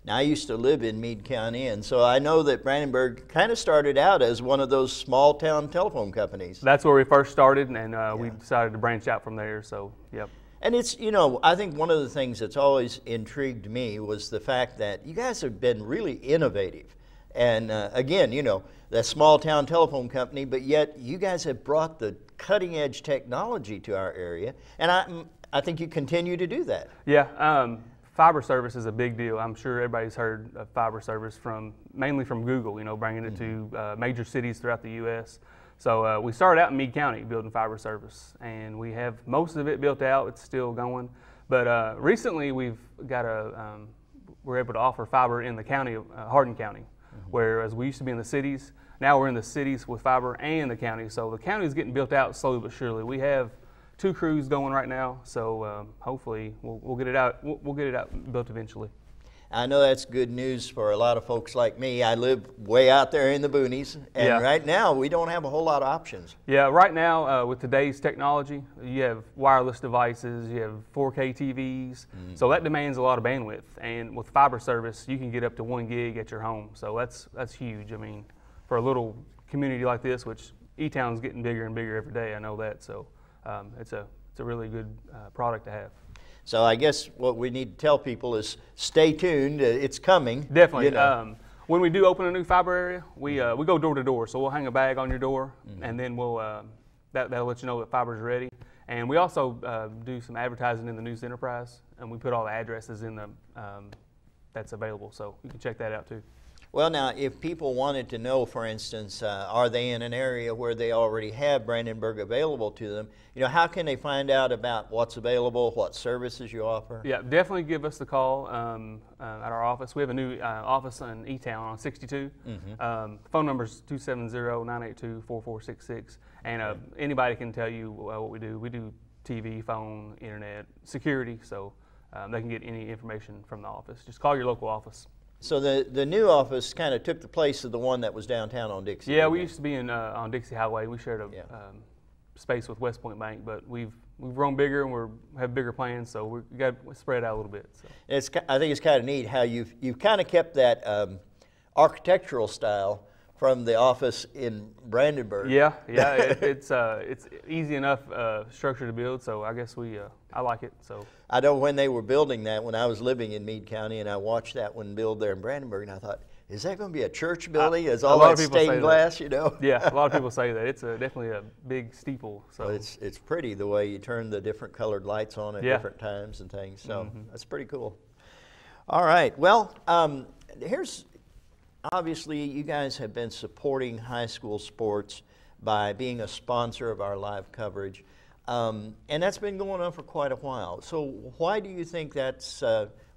Now, I used to live in Meade County, and so I know that Brandenburg kind of started out as one of those small town telephone companies. That's where we first started, and we decided to branch out from there. So, yep. And it's, you know, I think one of the things that's always intrigued me was the fact that you guys have been really innovative. And again, you know, that small town telephone company, but yet you guys have brought the cutting edge technology to our area. And I think you continue to do that. Yeah, fiber service is a big deal. I'm sure everybody's heard of fiber service mainly from Google, you know, bringing it to major cities throughout the U.S. So we started out in Meade County building fiber service, and we have most of it built out. It's still going, but recently we're able to offer fiber in the county of Hardin County, whereas we used to be in the cities. Now we're in the cities with fiber and the county. So the county is getting built out slowly but surely. We have 2 crews going right now, so hopefully we'll get it out. We'll get it out built eventually. I know that's good news for a lot of folks like me. I live way out there in the boonies, and right now we don't have a whole lot of options. Yeah, right now with today's technology, you have wireless devices, you have 4K TVs, so that demands a lot of bandwidth. And with fiber service, you can get up to 1 gig at your home, so that's huge. I mean, for a little community like this, which E-Town's getting bigger and bigger every day, I know that. So it's a really good product to have. So I guess what we need to tell people is stay tuned. It's coming. Definitely. You know. When we do open a new fiber area, we go door to door. So we'll hang a bag on your door, and then that'll let you know that fiber's ready. And we also do some advertising in the News Enterprise, and we put all the addresses in that's available. So you can check that out too. Well, now, if people wanted to know, for instance, are they in an area where they already have Brandenburg available to them, you know, how can they find out about what's available, what services you offer? Yeah, definitely give us the call at our office. We have a new office in E-Town on 62. Phone number is 270-982-4466. And anybody can tell you what we do. We do TV, phone, internet, security, so they can get any information from the office. Just call your local office. So the new office kind of took the place of the one that was downtown on Dixie. Yeah, we used to be on Dixie Highway. We shared a space with West Point Bank, but we've grown bigger and we have bigger plans, so we got to spread out a little bit. So. I think it's kind of neat how you've kind of kept that architectural style from the office in Brandenburg. Yeah, yeah, it's easy enough structure to build, so I guess I like it. So I know when they were building that, when I was living in Meade County, and I watched that one build there in Brandenburg, and I thought, is that going to be a church building? Is all that stained glass, you know? Yeah, a lot of people say that. It's definitely a big steeple. So well, it's pretty the way you turn the different colored lights on at different times and things. So that's pretty cool. All right. Well, here's obviously you guys have been supporting high school sports by being a sponsor of our live coverage, and that's been going on for quite a while. So why do you think that's?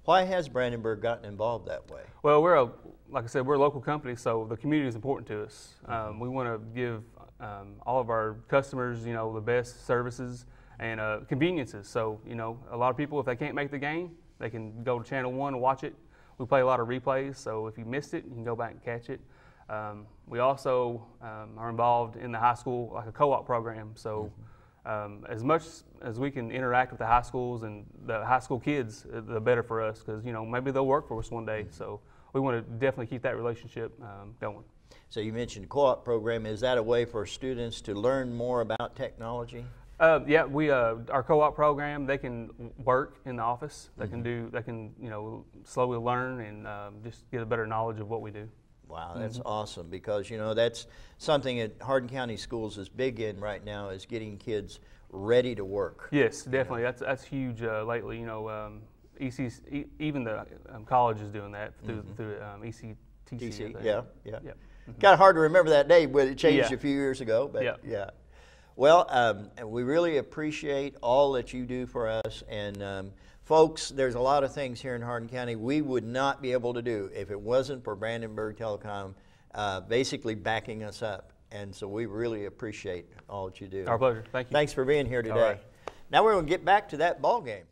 Why has Brandenburg gotten involved that way? Well, like I said, we're a local company, so the community is important to us. We want to give all of our customers, the best services and conveniences. So, a lot of people, if they can't make the game, they can go to Channel 1 and watch it. We play a lot of replays, so if you missed it, you can go back and catch it. We also are involved in the high school, like a co-op program. So as much as we can interact with the high schools and the high school kids, the better for us, because maybe they'll work for us one day. So we want to definitely keep that relationship going. So you mentioned co-op program. Is that a way for students to learn more about technology? Yeah, our co-op program, they can work in the office. They can slowly learn and just get a better knowledge of what we do. Wow, that's awesome, because that's something that Hardin County Schools is big in right now, is getting kids ready to work. Yes, definitely. That's huge lately. Even the college is doing that through HCEC. Yeah. Kind of hard to remember that day, but it changed a few years ago. But yeah. Well, we really appreciate all that you do for us, and folks, there's a lot of things here in Hardin County we would not be able to do if it wasn't for Brandenburg Telecom basically backing us up. And so we really appreciate all that you do. Our pleasure. Thank you. Thanks for being here today. Right. Now we're going to get back to that ball game.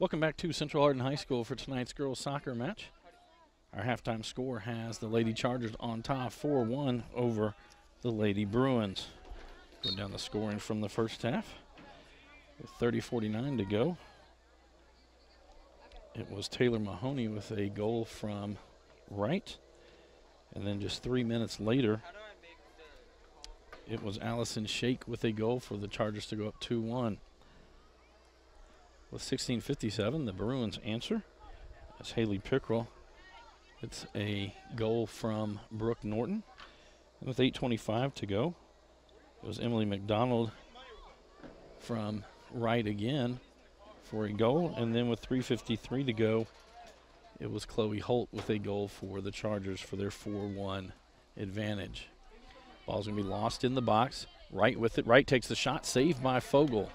Welcome back to Central Hardin High School for tonight's girls soccer match. Our halftime score has the Lady Chargers on top 4-1 over the Lady Bruins. Going down the scoring from the first half with 30:49 to go. It was Taylor Mahoney with a goal from right. And then just 3 minutes later, it was Allison Shake with a goal for the Chargers to go up 2-1. With 16:57, the Bruins answer. That's Haley Pickrell. It's a goal from Brooke Norton. And with 8:25 to go, it was Emily McDonald from right again for a goal. And then with 3:53 to go, it was Chloe Holt with a goal for the Chargers for their 4-1 advantage. Ball's going to be lost in the box. Wright with it. Wright takes the shot, saved by Fogel.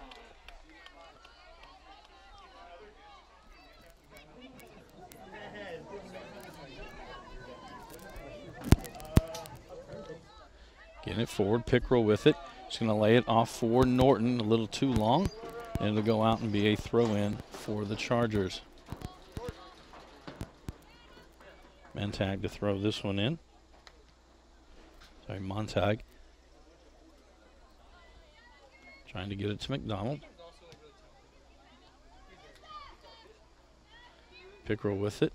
Getting it forward, Pickrell with it. She's going to lay it off for Norton, a little too long, and it'll go out and be a throw-in for the Chargers. Montag to throw this one in. Sorry, Montag. Trying to get it to McDonald. Pickrell with it.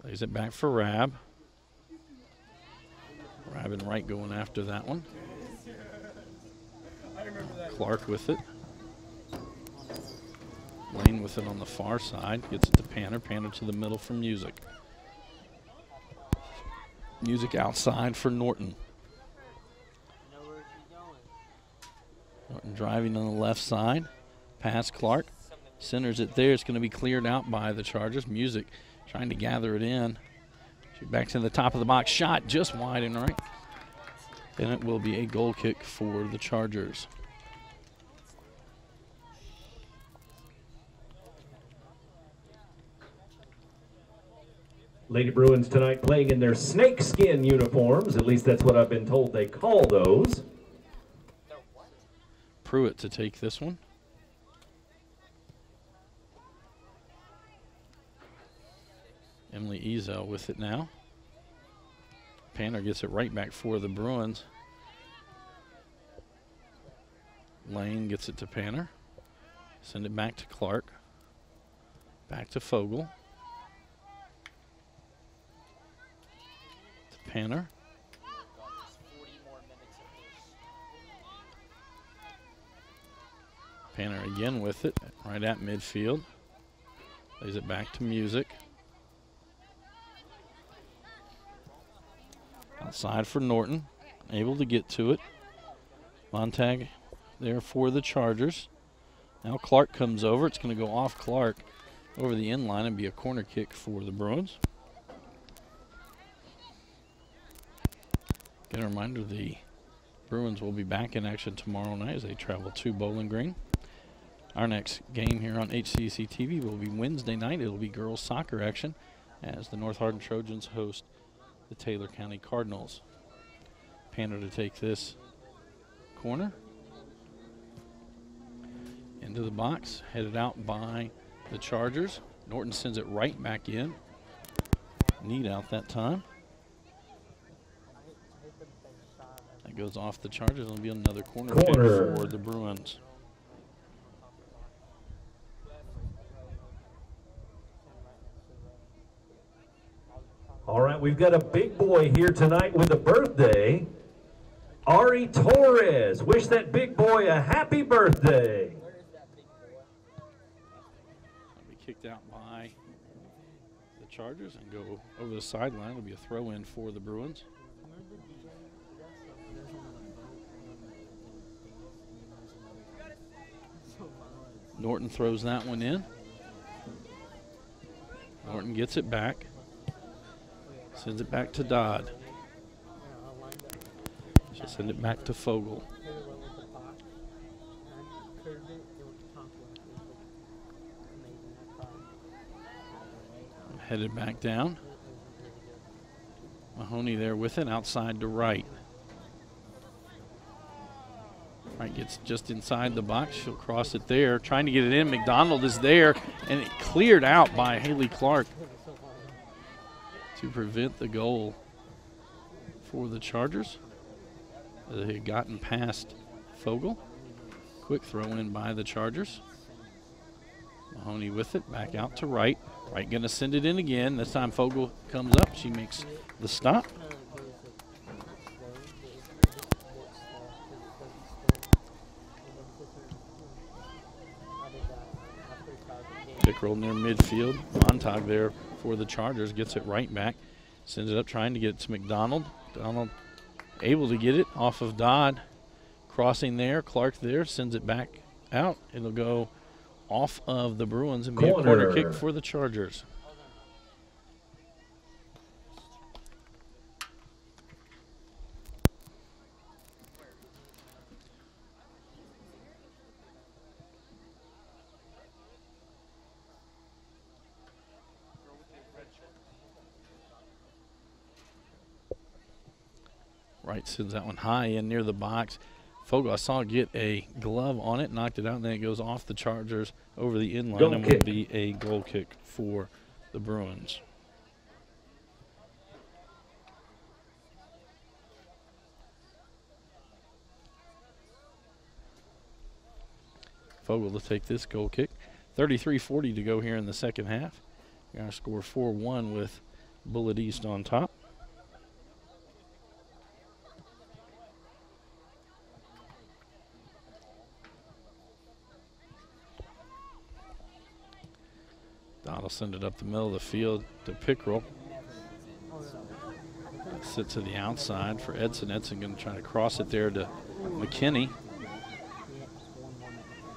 Lays it back for Rabb. Rabb and Wright going after that one. Clark with it. Lane with it on the far side. Gets it to Panner. Panner to the middle for Music. Music outside for Norton. Norton driving on the left side. Pass Clark. Centers it there. It's going to be cleared out by the Chargers. Music trying to gather it in. Back to the top of the box. Shot just wide and right. And it will be a goal kick for the Chargers. Lady Bruins tonight playing in their snakeskin uniforms. At least that's what I've been told they call those. Pruitt to take this one. Emily Ezel with it now. Panner gets it right back for the Bruins. Lane gets it to Panner. Send it back to Clark. Back to Fogel. To Panner. Panner again with it, right at midfield. Lays it back to Music. Outside for Norton, able to get to it. Montag there for the Chargers. Now Clark comes over. It's going to go off Clark over the end line and be a corner kick for the Bruins. Get a reminder, the Bruins will be back in action tomorrow night as they travel to Bowling Green. Our next game here on HCEC-TV will be Wednesday night. It will be girls soccer action as the North Hardin Trojans host the Taylor County Cardinals. Panner to take this corner. Into the box, headed out by the Chargers. Norton sends it right back in. Need out that time. That goes off the Chargers. It'll be another corner kick for the Bruins. All right, we've got a big boy here tonight with a birthday. Ari Torres. Wish that big boy a happy birthday. It'll be kicked out by the Chargers and go over the sideline. It'll be a throw in for the Bruins. Norton throws that one in. Norton gets it back. Sends it back to Dodd. She'll send it back to Fogel. Headed back down. Mahoney there with it, outside to right. Right, gets just inside the box. She'll cross it there, trying to get it in. McDonald is there, and it cleared out by Haley Clark to prevent the goal for the Chargers. They had gotten past Fogel. Quick throw in by the Chargers. Mahoney with it, back out to right. Right going to send it in again. This time Fogel comes up. She makes the stop. Pickrell near midfield. Montag there for the Chargers. Gets it right back. Sends it up trying to get it to McDonald. Donald able to get it off of Dodd. Crossing there. Clark there. Sends it back out. It'll go off of the Bruins and be a corner kick for the Chargers. Right sends that one high in near the box. Fogel, I saw get a glove on it, knocked it out, and then it goes off the Chargers over the end line and will be a goal kick for the Bruins. Fogel to take this goal kick. 33:40 to go here in the second half. We're going to score 4-1 with Bullitt East on top. Dodd will send it up the middle of the field to Pickrell. Sit to the outside for Edson. Edson going to try to cross it there to McKinney.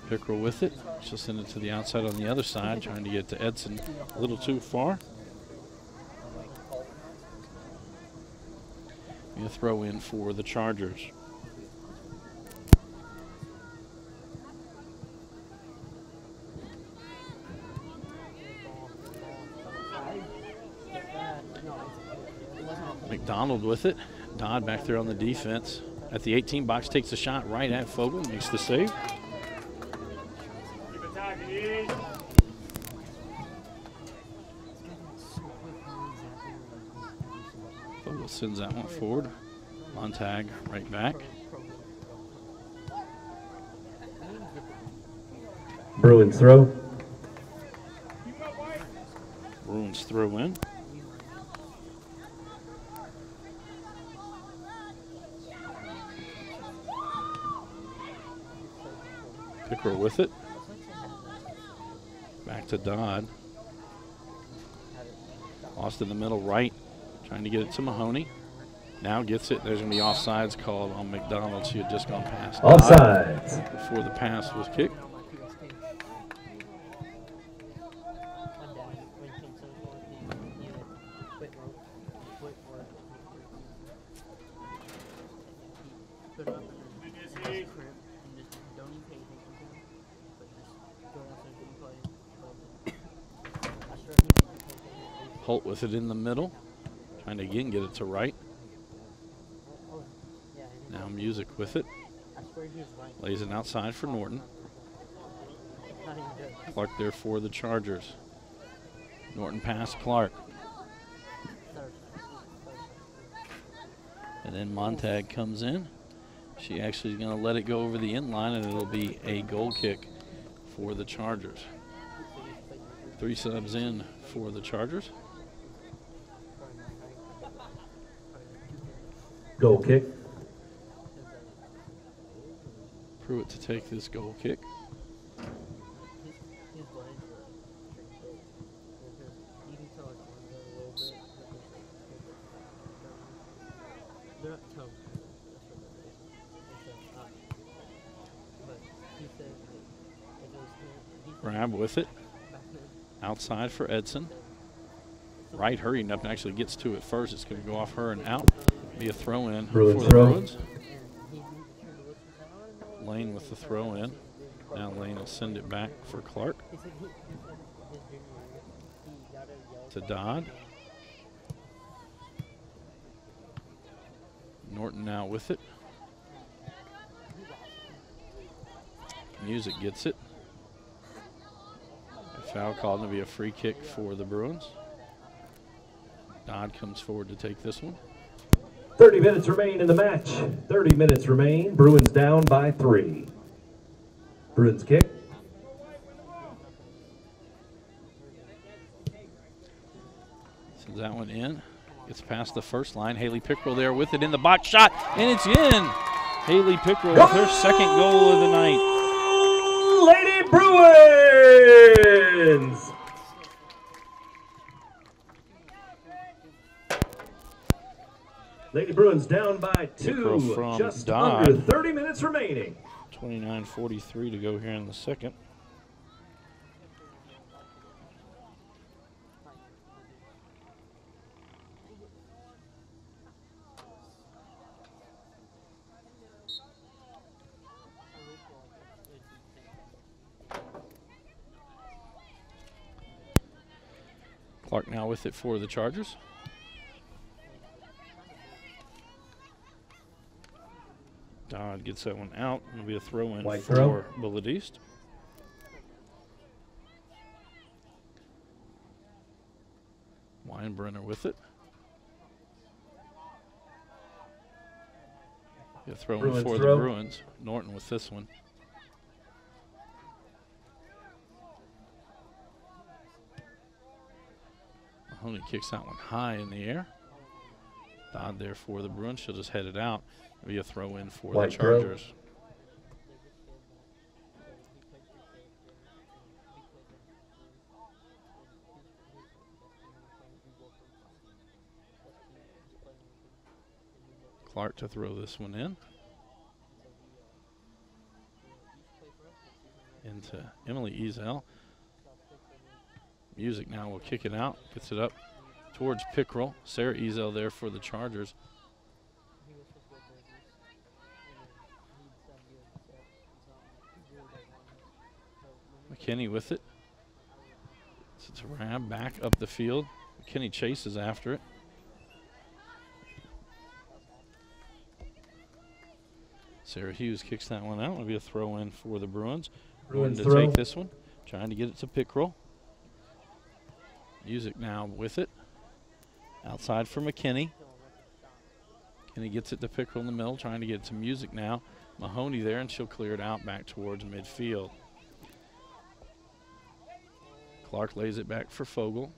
Pickrell with it. She'll send it to the outside on the other side, trying to get to Edson a little too far. A throw in for the Chargers. McDonald with it. Dodd back there on the defense. At the 18 box, takes a shot right at Fogel, makes the save. Fogel sends that one forward. Montag right back. Bruins throw. Bruins throw in. Pickerel with it. Back to Dodd. Lost in the middle right. Trying to get it to Mahoney. Now gets it. There's going to be offsides called on McDonald. She had just gone past Dodd Offsides. before the pass was kicked. Holt with it in the middle. Trying to again get it to right. Now Music with it. Lays it outside for Norton. Clark there for the Chargers. Norton pass Clark. And then Montag comes in. She actually is going to let it go over the end line, and it'll be a goal kick for the Chargers. 3 subs in for the Chargers. Goal kick. Pruitt to take this goal kick. Grab with it. Outside for Edson. Wright hurrying up and actually gets to it first. It's going to go off her and out. Be a throw in for the Bruins. Lane with the throw in. Now Lane will send it back for Clark. To Dodd. Norton now with it. Music gets it. A foul called to be a free kick for the Bruins. Dodd comes forward to take this one. 30 minutes remain in the match. 30 minutes remain. Bruins down by 3. Bruins kick. Sends that one in. Gets past the first line. Haley Pickerel there with it in the box shot, and it's in. Haley Pickerel with her second goal of the night. Lady Bruins! Lady Bruins down by 2. From Just Dodd. under 30 minutes remaining. 29:43 to go here in the second. Clark now with it for the Chargers. Dodd gets that one out. It'll be a throw-in White for throw. Bullitt East. Weinbrenner with it. Be a throw-in Bruins for throw. the Bruins. Norton with this one. Mahoney kicks that one high in the air. Dodd there for the Bruins. She'll just head it out. It'll be a throw-in for White the throw. Chargers. Clark to throw this one in. Into Emily Ezel. Music now will kick it out. Gets it up towards Pickerel. Sarah Ezel there for the Chargers. McKinney with it. It's a ram back up the field. McKinney chases after it. Sarah Hughes kicks that one out. It'll be a throw in for the Bruins. Bruins to throw. take this one. Trying to get it to Pickerel. Music now with it. Outside for McKinney. McKinney gets it to Pickerel in the middle. Trying to get it to Music now. Mahoney there, and she'll clear it out back towards midfield. Clark lays it back for Fogel.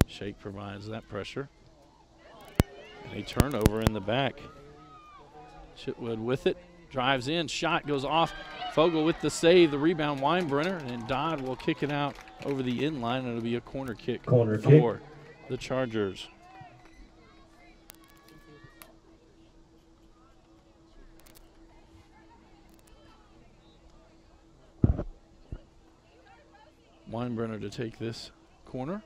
Shake provides that pressure. And a turnover in the back. Chitwood with it, drives in, shot goes off. Fogel with the save, the rebound Weinbrenner, and Dodd will kick it out over the in line, and it'll be a corner kick for the Chargers. Weinbrenner to take this corner.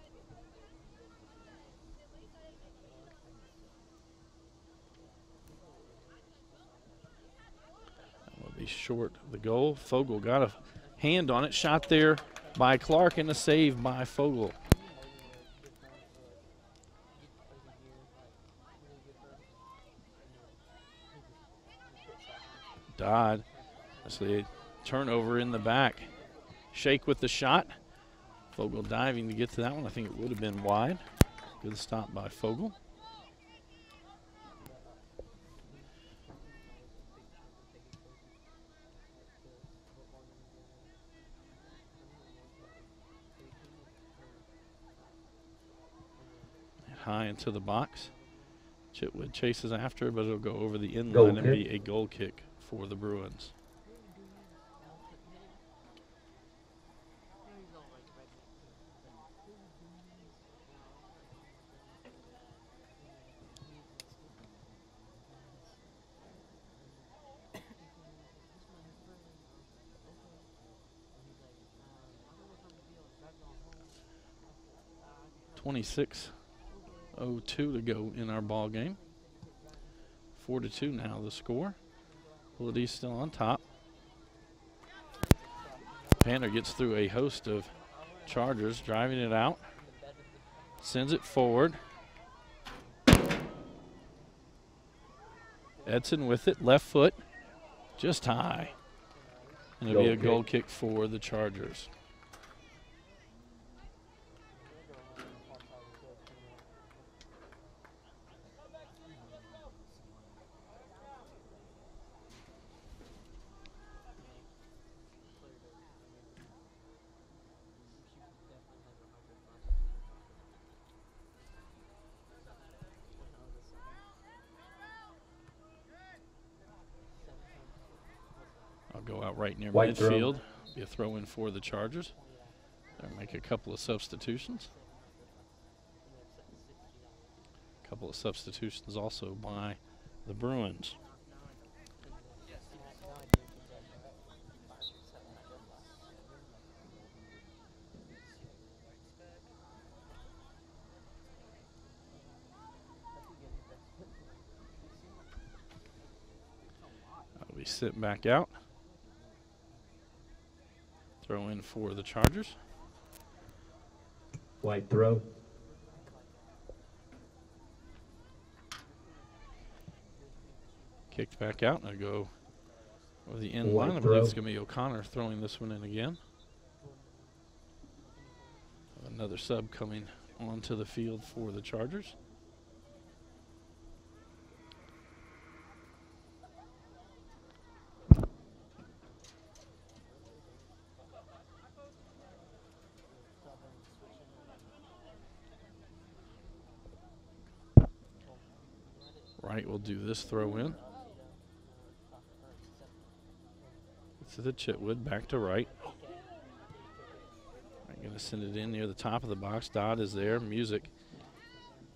That will be short the goal. Fogel got a hand on it. Shot there by Clark and a save by Fogel. Dodd. That's a turnover in the back. Shake with the shot. Fogel diving to get to that one. I think it would have been wide. Good stop by Fogel. High into the box. Chitwood chases after, but it'll go over the in line and be a goal kick for the Bruins. .26:02 to go in our ball game. 4-2 now the score. Bullitt still on top. Panther gets through a host of Chargers, driving it out. Sends it forward. Edson with it, left foot, just high. And it'll be a goal kick for the Chargers. Go out right near midfield. Be a throw in for the Chargers. They'll make a couple of substitutions. A couple of substitutions also by the Bruins. That'll be sent back out. Throw in for the Chargers. Wide throw. Kicked back out, and I go over the end line. I believe it's going to be O'Connor throwing this one in again. Another sub coming onto the field for the Chargers. Right, we'll do this throw in. To the Chitwood, back to right. I'm going to send it in near the top of the box. Dodd is there. Music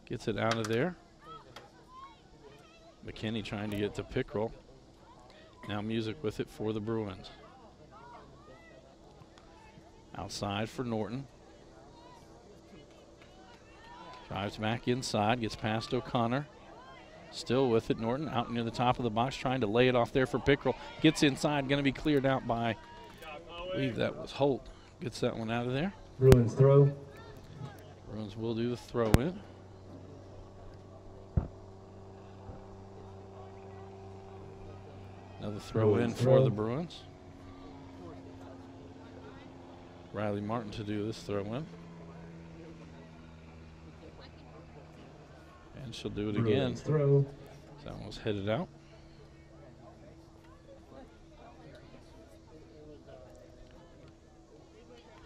gets it out of there. McKinney trying to get to Pickrell. Now Music with it for the Bruins. Outside for Norton. Drives back inside, gets past O'Connor. Still with it, Norton out near the top of the box, trying to lay it off there for Pickrell. Gets inside, going to be cleared out by, I believe that was Holt. Gets that one out of there. Bruins throw. Bruins will do the throw in. Another throw in for the Bruins. Riley Martin to do this throw in. And she'll do it again. Throw. That one was headed out.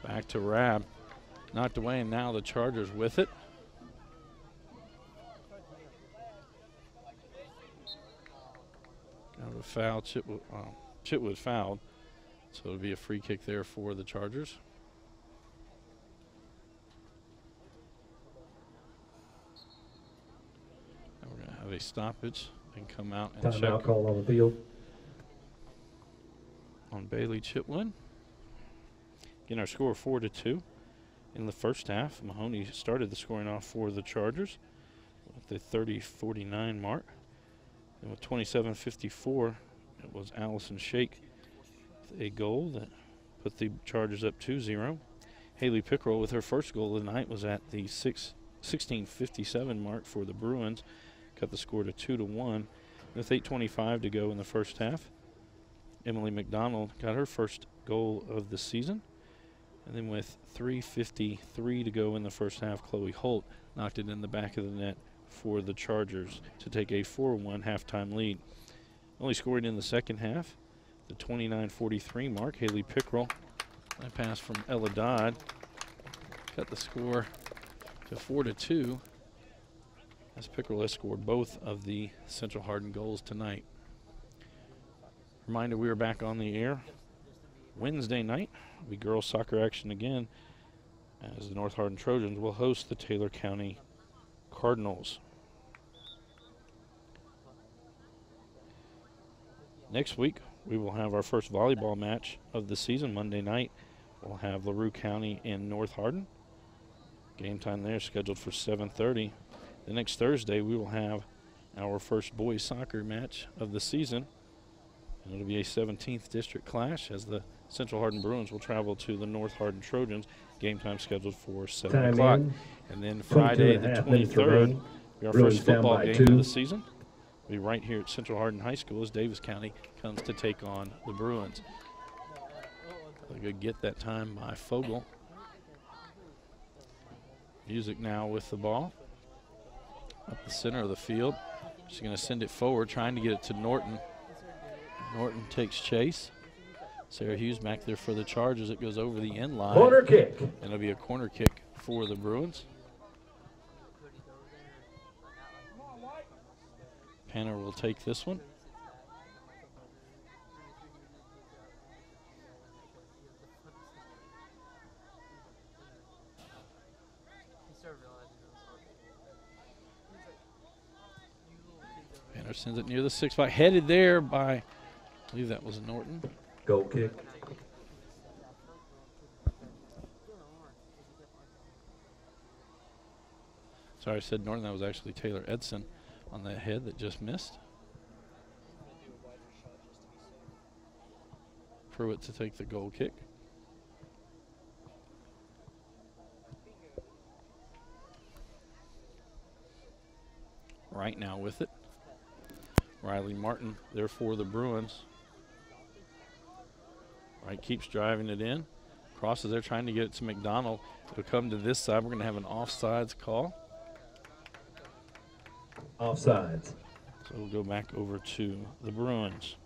Back to Rab. Knocked away, and now the Chargers with it. Got a foul. Chitwood fouled. So it'll be a free kick there for the Chargers. Now we're going to have a stoppage and come out and check. Timeout call on the field. On Bailey Chitwood. Again, our score 4-2 in the first half. Mahoney started the scoring off for the Chargers at the 30-49 mark. And with 27:54, it was Allison Shake with a goal that put the Chargers up 2-0. Haley Pickrell with her first goal of the night was at the 16:57 mark for the Bruins. Cut the score to 2-1 with 8:25 to go in the first half. Emily McDonald got her first goal of the season. And then with 3:53 to go in the first half, Chloe Holt knocked it in the back of the net for the Chargers to take a 4-1 halftime lead. Only scored in the second half, the 29:43 mark. Haley Pickrell, that pass from Ella Dodd, cut the score to 4-2 as Pickrell has scored both of the Central Hardin goals tonight. Reminder, we are back on the air Wednesday night. It'll be girls soccer action again as the North Hardin Trojans will host the Taylor County Cardinals. Next week, we will have our first volleyball match of the season Monday night. We'll have LaRue County and North Hardin. Game time there scheduled for 7:30. The next Thursday, we will have our first boys soccer match of the season. And it'll be a 17th district clash as the Central Hardin Bruins will travel to the North Hardin Trojans. Game time scheduled for 7 o'clock. And then Friday the 23rd, will be our first football game of the season. We'll be right here at Central Hardin High School as Davis County comes to take on the Bruins. A good get that time by Fogel. Music now with the ball. Up the center of the field. She's going to send it forward, trying to get it to Norton. Norton takes chase. Sarah Hughes back there for the Chargers. It goes over the end line. Corner kick. And it'll be a corner kick for the Bruins. Panner will take this one. Panner sends it near the 6-5. Headed there by, I believe that was Norton. Goal kick. Sorry, I said Norton. That was actually Taylor Edson on that head that just missed. Pruitt to take the goal kick. Right now with it. Riley Martin there for the Bruins. Right, keeps driving it in. Crosses there, trying to get it to McDonald. It'll come to this side. We're going to have an offsides call. Offsides. So we'll go back over to the Bruins.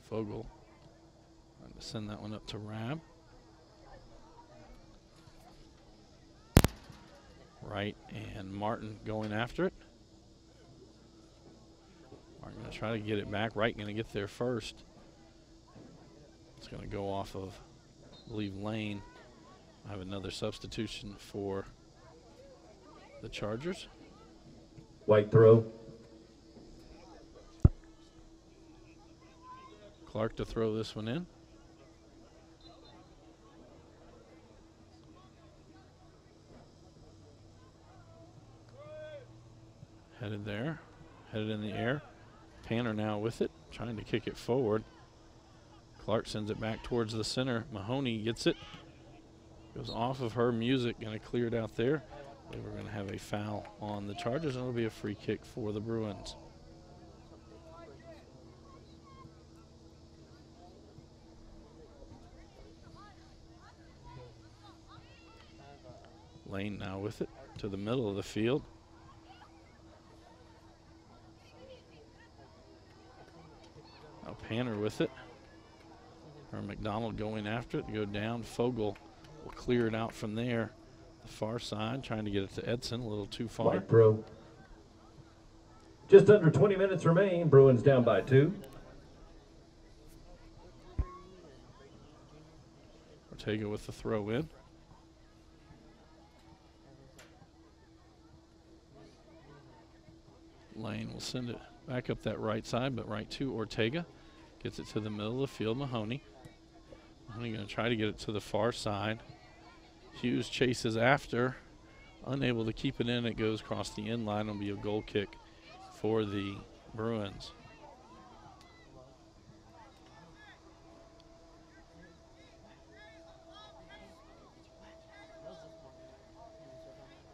Fogel. I'm going to send that one up to Rab. Right, and Martin going after it. Martin going to try to get it back. Wright going to get there first. It's going to go off of, I believe, Lane. I have another substitution for the Chargers. White throw. Clark to throw this one in. Headed there, headed in the air. Panner now with it, trying to kick it forward. Clark sends it back towards the center. Mahoney gets it. Goes off of her. Music going to clear it out there. We're going to have a foul on the Chargers, and it'll be a free kick for the Bruins. Lane now with it to the middle of the field. Now Panner with it. Or McDonald going after it to go down. Fogel will clear it out from there. The far side, trying to get it to Edson, a little too far. White throw. Just under 20 minutes remain. Bruins down by 2. Ortega with the throw in. Lane will send it back up that right side, but right to Ortega. Gets it to the middle of the field, Mahoney. Mahoney going to try to get it to the far side. Hughes chases after. Unable to keep it in. It goes across the end line. It'll be a goal kick for the Bruins.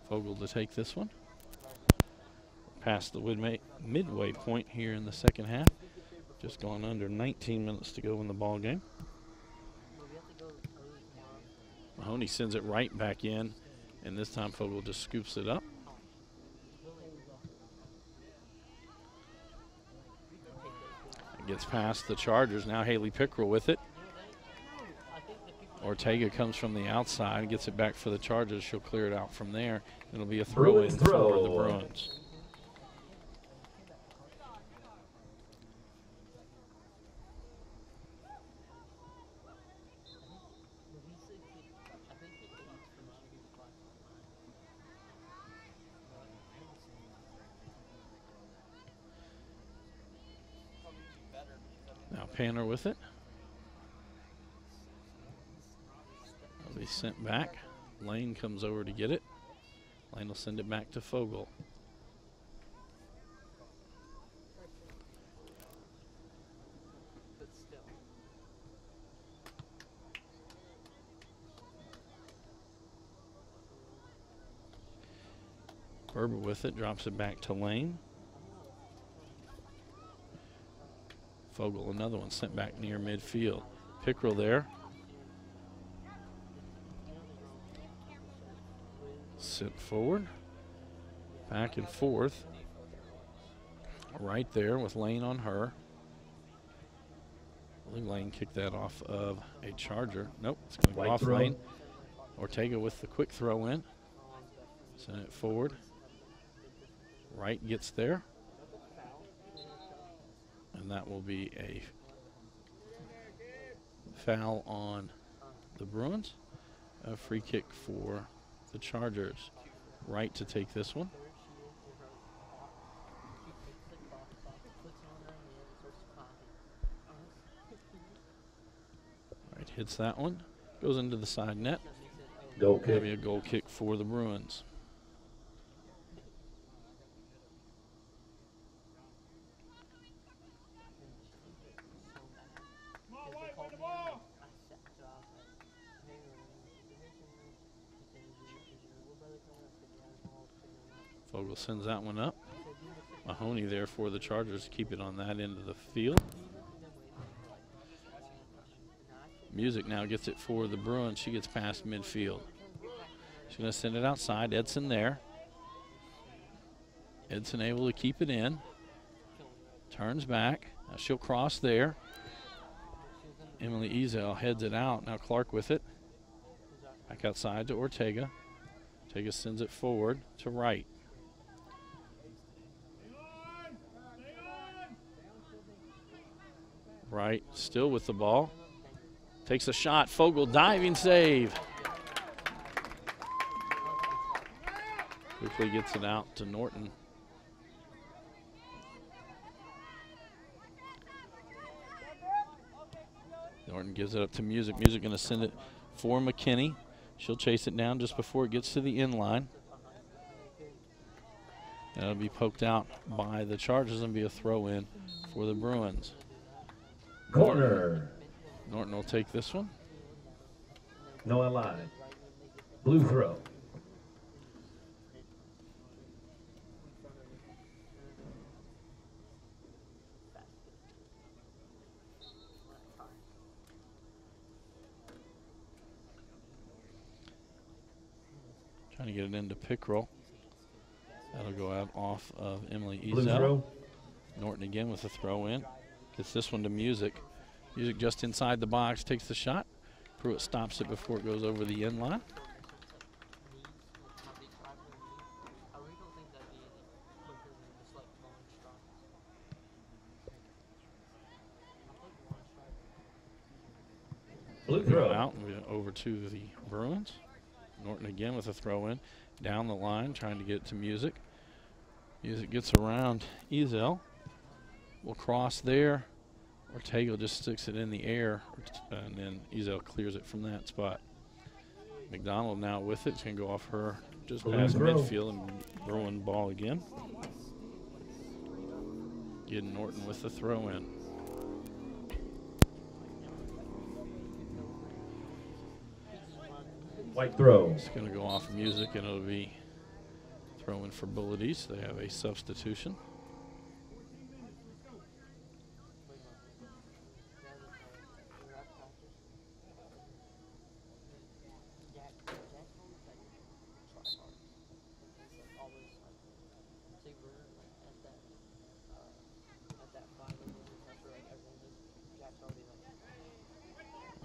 Fogel to take this one. Past the midway point here in the second half. Just gone under 19 minutes to go in the ball game. Mahoney sends it right back in, and this time Fogel just scoops it up. It gets past the Chargers. Now Haley Pickerel with it. Ortega comes from the outside and gets it back for the Chargers. She'll clear it out from there. It'll be a throw-in for the Bruins. Now Panner with it. It'll be sent back. Lane comes over to get it. Lane will send it back to Fogel. Berber with it, drops it back to Lane. Fogel, another one sent back near midfield. Pickerel there. Sent forward. Back and forth. Right there with Lane on her. I believe Lane kicked that off of a Charger. Nope, it's going to go off Lane. Ortega with the quick throw in. Send it forward. Right gets there. And that will be a foul on the Bruins. A free kick for the Chargers. Right to take this one. Right hits that one. Goes into the side net. Goal kick. That'll be a goal kick for the Bruins. Fogel sends that one up. Mahoney there for the Chargers to keep it on that end of the field. Music now gets it for the Bruins. She gets past midfield. She's going to send it outside. Edson there. Edson able to keep it in. Turns back. Now she'll cross there. Emily Ezel heads it out. Now Clark with it. Back outside to Ortega. Ortega sends it forward to Wright. Wright still with the ball. Takes a shot. Fogel diving save. Quickly gets it out to Norton. Norton gives it up to Music. Music going to send it for McKinney. She'll chase it down just before it gets to the end line. That'll be poked out by the Chargers and be a throw in for the Bruins. Corner. Norton will take this one. No line. Blue throw. Trying to get it into Pickrell. That'll go out off of Emily Blue Ezel. throw. Norton again with a throw in. Gets this one to Music. Music just inside the box, takes the shot. Pruitt stops it before it goes over the end line. Blue throw. Out and we're over to the Bruins. Norton again with a throw in. Down the line, trying to get it to Music. Music gets around Ezel. Will cross there. Ortega just sticks it in the air, and then Ezel clears it from that spot. McDonald now with it. It's going to go off her just past midfield and Bruin ball again. Getting Norton with the throw in. White throw. It's going to go off Music, and it'll be throw in for Bullitt East. They have a substitution.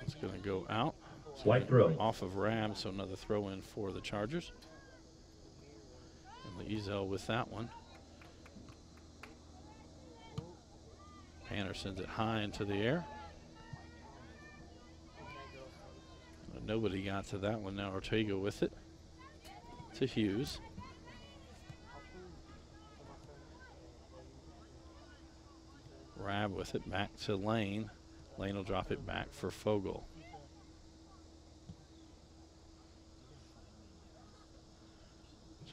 It's going to go out. White throw. Off of Rab, so another throw in for the Chargers. And the Ezel with that one. Panner sends it high into the air. Nobody got to that one. Now Ortega with it to Hughes. Rab with it back to Lane. Lane will drop it back for Fogel.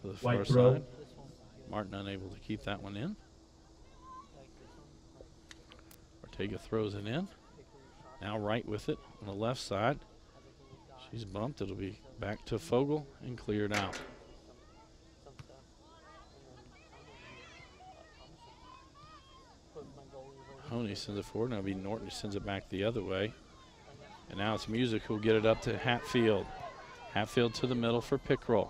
To the far side. Martin unable to keep that one in. Ortega throws it in. Now right with it on the left side. She's bumped. It'll be back to Fogel and cleared out. Honey sends it forward. Now it'll be Norton who sends it back the other way. And now it's Music who'll get it up to Hatfield. Hatfield to the middle for Pickrell.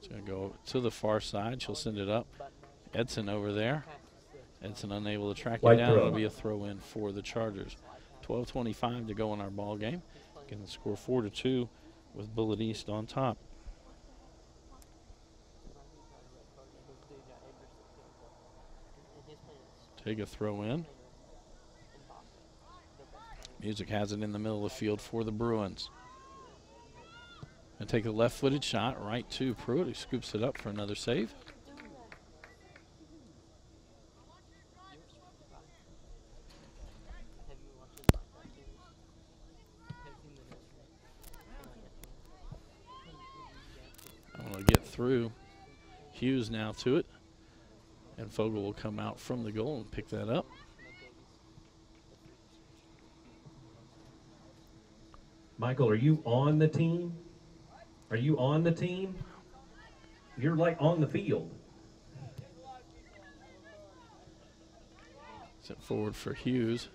It's going to go to the far side. She'll send it up. Edson over there. Edson unable to track it down. It'll be a throw in for the Chargers. 12:25 to go in our ball game. Can score 4-2 with Bullitt East on top. Take a throw in. Music has it in the middle of the field for the Bruins. And take a left-footed shot right to Pruitt, who scoops it up for another save. I want to get through. Hughes now to it. And Fogel will come out from the goal and pick that up. Michael, are you on the team? Are you on the team? You're like on the field. Set forward for Hughes.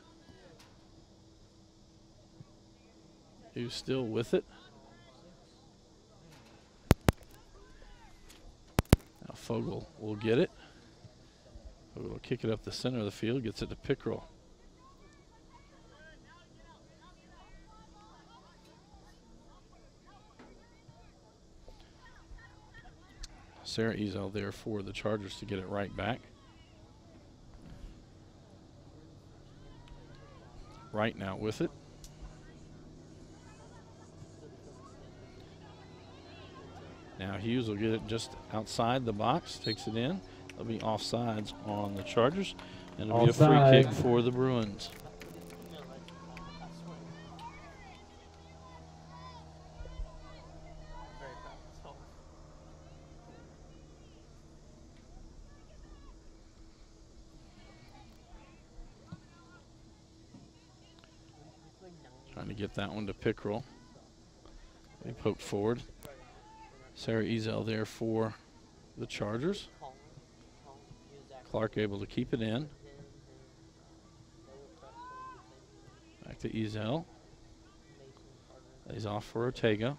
Hughes still with it. Now Fogel will get it. Fogel will kick it up the center of the field, gets it to Pickrell. Sarah Ezel there for the Chargers to get it right back. Right now with it. Now Hughes will get it just outside the box, takes it in. There'll be offsides on the Chargers, and it'll be a free kick for the Bruins. Trying to get that one to Pickrell. They poke forward. Sarah Ezel there for the Chargers. Clark able to keep it in. Back to Ezel. Lays off for Ortega.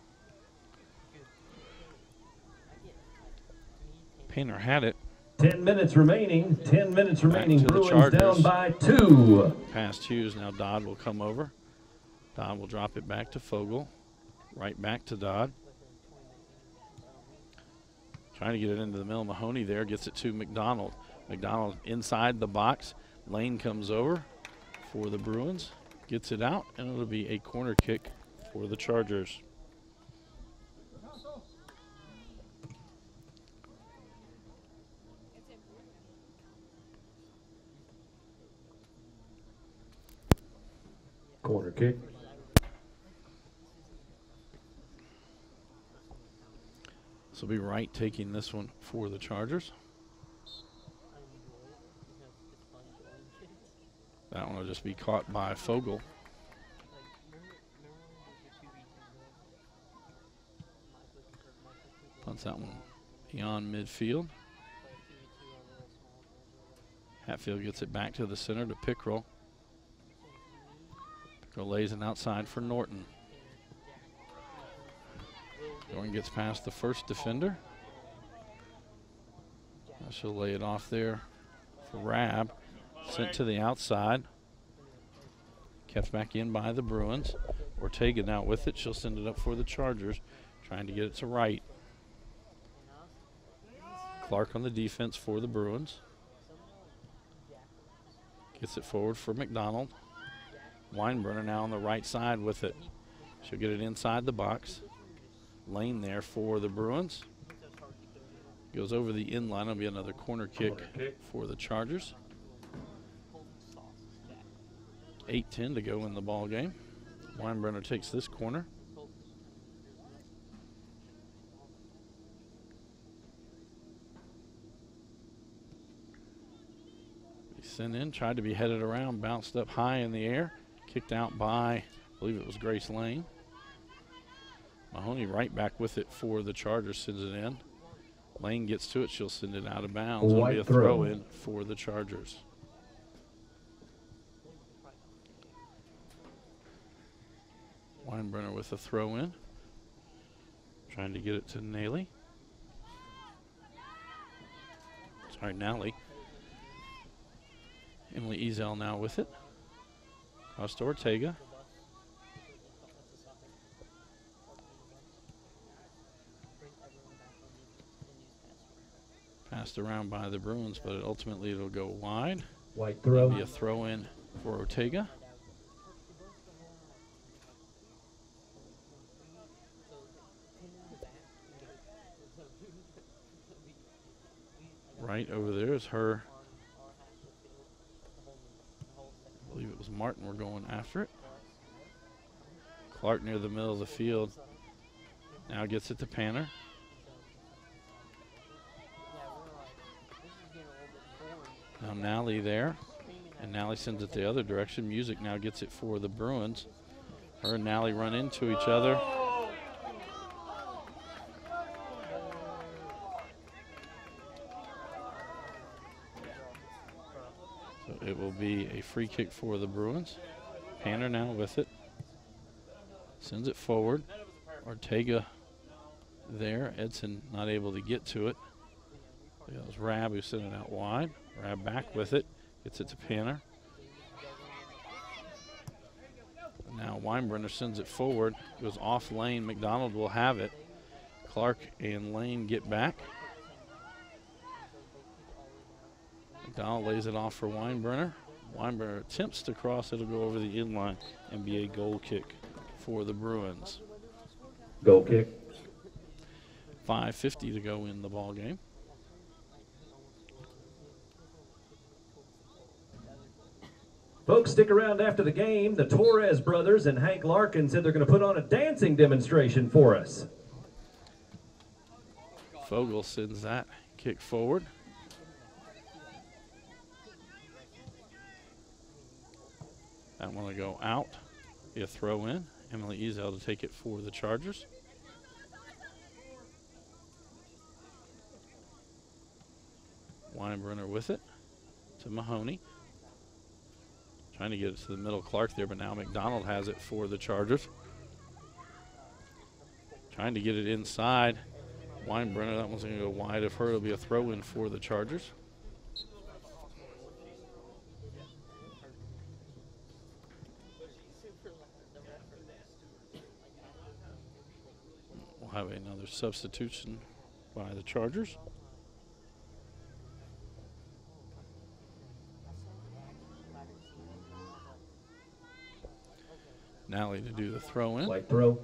Painter had it. 10 minutes remaining. 10 minutes remaining. to the Bruins Chargers. down by 2. Past Hughes. Now Dodd will come over. Dodd will drop it back to Fogel. Right back to Dodd. Trying to get it into the middle. Mahoney there gets it to McDonald. McDonald inside the box. Lane comes over for the Bruins. Gets it out, and it'll be a corner kick for the Chargers. Corner kick. This will be Wright taking this one for the Chargers. That one will just be caught by Fogel. Punts that one beyond midfield. Hatfield gets it back to the center to Pickrell. Pickrell lays it outside for Norton. Norton gets past the first defender. Now she'll lay it off there for Rabb. Sent to the outside. Kept back in by the Bruins. Ortega now with it. She'll send it up for the Chargers. Trying to get it to Wright. Clark on the defense for the Bruins. Gets it forward for McDonald. Weinbrenner now on the right side with it. She'll get it inside the box. Lane there for the Bruins. Goes over the in line. It'll be another corner kick for the Chargers. 8:10 to go in the ball game. Weinbrenner takes this corner. He sent in, tried to be headed around, bounced up high in the air, kicked out by, I believe it was Grace Lane. Mahoney right back with it for the Chargers, sends it in. Lane gets to it, she'll send it out of bounds. It'll be a throw in for the Chargers. Weinbrenner with a throw in. Trying to get it to Nally. Sorry, Nally. Emily Ezel now with it. Cross to Ortega. Passed around by the Bruins, but ultimately it'll go wide. White throw. It'll be a throw in for Ortega. Right over there is her. I believe it was Martin. We're going after it. Clark near the middle of the field. Now gets it to Panner. Now Nally there. And Nally sends it the other direction. Music now gets it for the Bruins. Her and Nally run into each other. So it will be a free kick for the Bruins. Panner now with it. Sends it forward. Ortega there. Edson not able to get to it. It was Rabb who sent it out wide. Rabb back with it. Gets it to Panner. Now Weinbrenner sends it forward. Goes off lane. McDonald will have it. Clark and Lane get back. McDonald lays it off for Weinbrenner. Weinbrenner attempts to cross. It'll go over the inline and be a goal kick for the Bruins. Goal kick. 5:50 to go in the ball game. Folks, stick around after the game. The Torres brothers and Hank Larkin said they're going to put on a dancing demonstration for us. Fogel sends that kick forward. That one will go out. Be a throw in. Emily Ezel to take it for the Chargers. Weinbrenner with it to Mahoney. Trying to get it to the middle. Clark there, but now McDonald has it for the Chargers. Trying to get it inside. Weinbrenner, that one's going to go wide of her. It'll be a throw-in for the Chargers. We'll have another substitution by the Chargers. Nally to do the throw-in. White throw.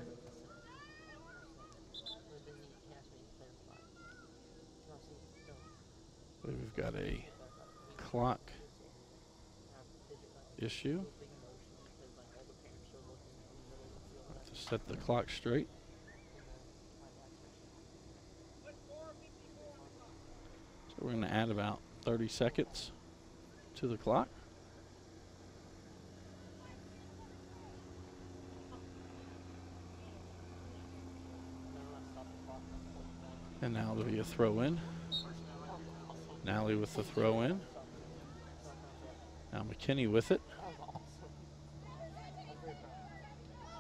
We've got a clock issue. Have to set the clock straight. So we're going to add about 30 seconds to the clock. And now there'll be a throw-in. Nally with the throw-in. Now McKinney with it.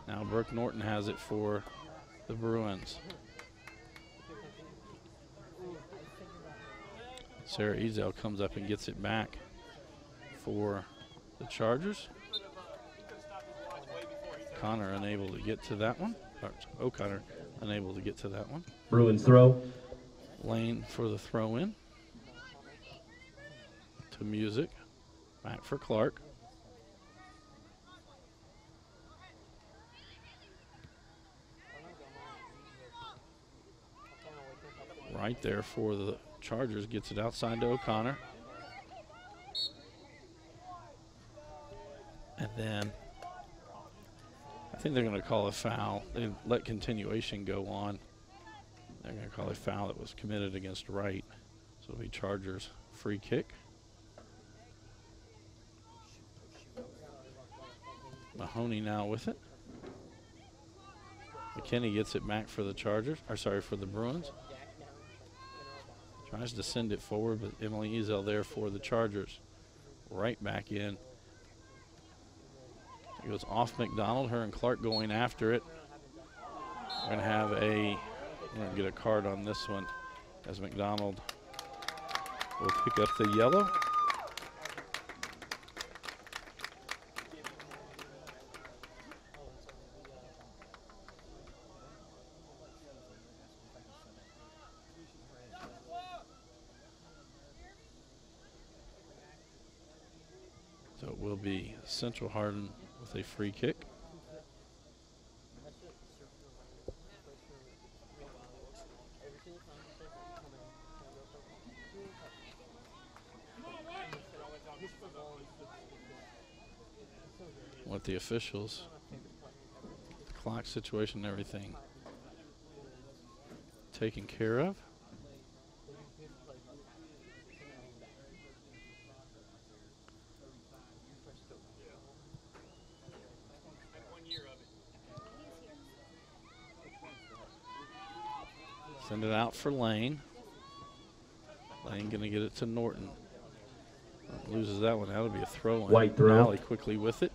Now Brooke Norton has it for the Bruins. Sarah Ezel comes up and gets it back for the Chargers. Connor unable to get to that one. O'Connor unable to get to that one. Bruins throw. Lane for the throw-in. To Music. Back for Clark. Right there for the Chargers. Gets it outside to O'Connor. And then I think they're going to call a foul. They let continuation go on. They're going to call a foul that was committed against Wright. So it'll be Chargers free kick. Mahoney now with it. McKinney gets it back for the Chargers, or sorry, for the Bruins. Tries to send it forward, but Emily Ezel there for the Chargers. Right back in. It goes off McDonald, her and Clark going after it. We're going to have we're going to get a card on this one as McDonald will pick up the yellow. So it will be Central Hardin with a free kick. With the officials, the clock situation and everything taken care of. Send it out for Lane. Lane going to get it to Norton. Loses that one. That'll be a throw-in. White throw. Nally quickly with it.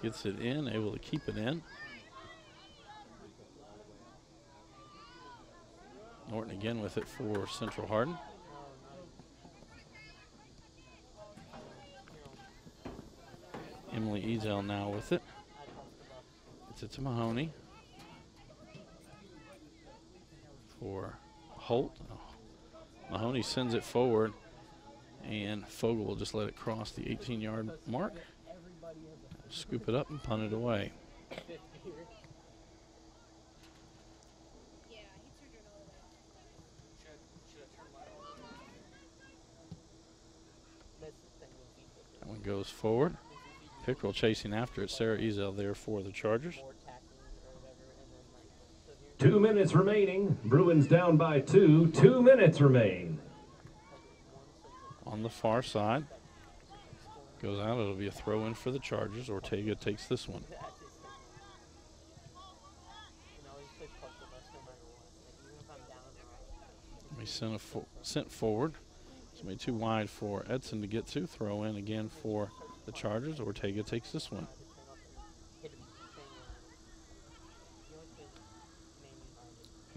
Gets it in, able to keep it in. Norton again with it for Central Hardin. Emily Ezel now with it. Gets it to Mahoney. For Holt. Mahoney sends it forward, and Fogel will just let it cross the 18-yard mark. Scoop it up and punt it away. That one goes forward. Pickrell chasing after it. Sarah Ezel there for the Chargers. 2 minutes remaining. Bruins down by 2. 2 minutes remain. On the far side. Goes out. It'll be a throw-in for the Chargers. Ortega takes this one. We sent forward. It's going to be too wide for Edson to get to. Throw in again for the Chargers. Ortega takes this one.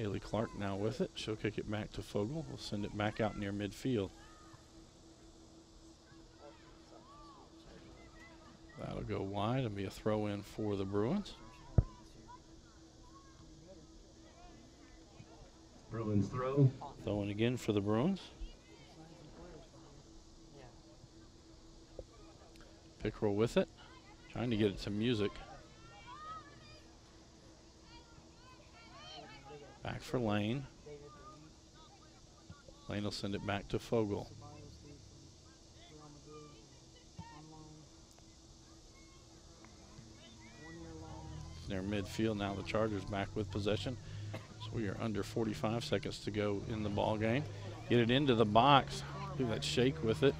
Haley Clark now with it. She'll kick it back to Fogel. We'll send it back out near midfield. That'll go wide and be a throw in for the Bruins. Bruins throw. Throwing again for the Bruins. Pickrell with it. Trying to get it to Music. Back for Lane. Lane will send it back to Fogel. Near midfield now. The Chargers back with possession. So we are under 45 seconds to go in the ball game. Get it into the box. Look at that shake with it.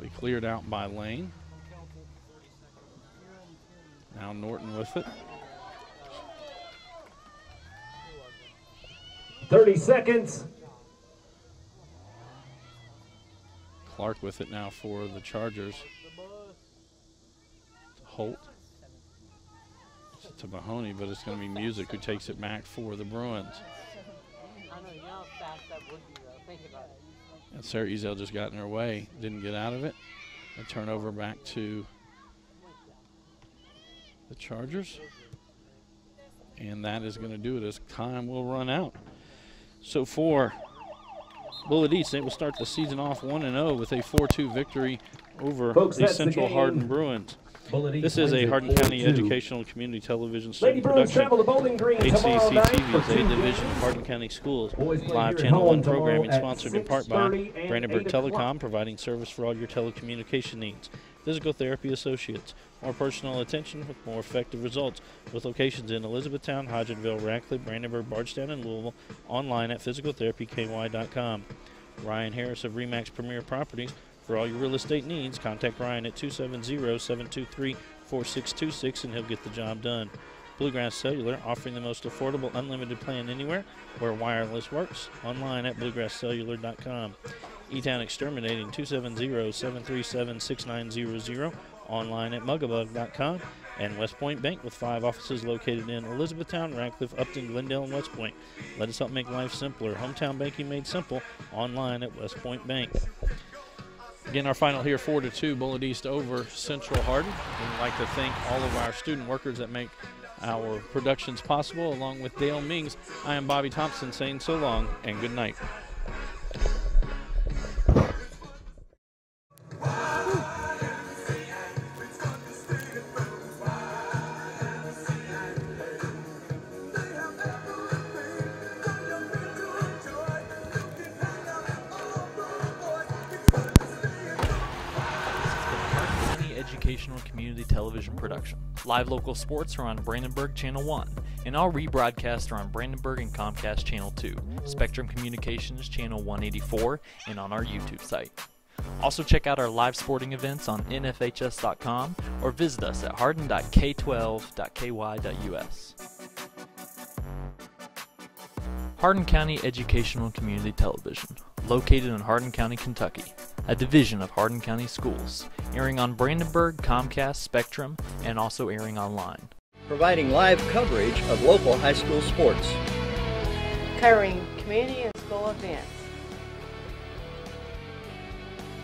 We cleared out by Lane. Now Norton with it. 30 seconds. Clark with it now for the Chargers. Holt. To Mahoney, but it's going to be Music who takes it back for the Bruins. And Sarah Ezel just got in her way, didn't get out of it. A turnover back to the Chargers. And that is going to do it as time will run out. So for Bullitt East, they will start the season off 1-0 with a 4-2 victory over the Central Hardin Bruins. This is a Hardin County Educational Community Television student production. HCEC-TV is a division of Hardin County Schools. Live Channel 1 programming sponsored in part by Brandenburg Telecom, providing service for all your telecommunication needs. Physical Therapy Associates, more personal attention with more effective results. With locations in Elizabethtown, Hodgenville, Ratcliffe, Brandenburg, Bardstown, and Louisville. Online at physicaltherapyky.com. Ryan Harris of Remax Premier Properties. For all your real estate needs, contact Ryan at 270-723-4626 and he'll get the job done. Bluegrass Cellular, offering the most affordable unlimited plan anywhere where wireless works. Online at bluegrasscellular.com. E-Town Exterminating, 270-737-6900. Online at mugabug.com. And West Point Bank with 5 offices located in Elizabethtown, Ratcliffe, Upton, Glendale, and West Point. Let us help make life simpler. Hometown banking made simple. Online at West Point Bank. Again, our final here, 4-2, Bullitt East over Central Hardin. We'd like to thank all of our student workers that make our productions possible, along with Dale Mings. I am Bobby Thompson saying so long and good night. Educational Community Television production. Live local sports are on Brandenburg Channel 1, and all rebroadcasts are on Brandenburg and Comcast Channel 2, Spectrum Communications Channel 184, and on our YouTube site. Also check out our live sporting events on nfhs.com or visit us at hardin.k12.ky.us. Hardin County Educational Community Television, located in Hardin County, Kentucky, a division of Hardin County Schools, airing on Brandenburg, Comcast, Spectrum, and also airing online. Providing live coverage of local high school sports. Covering community and school events,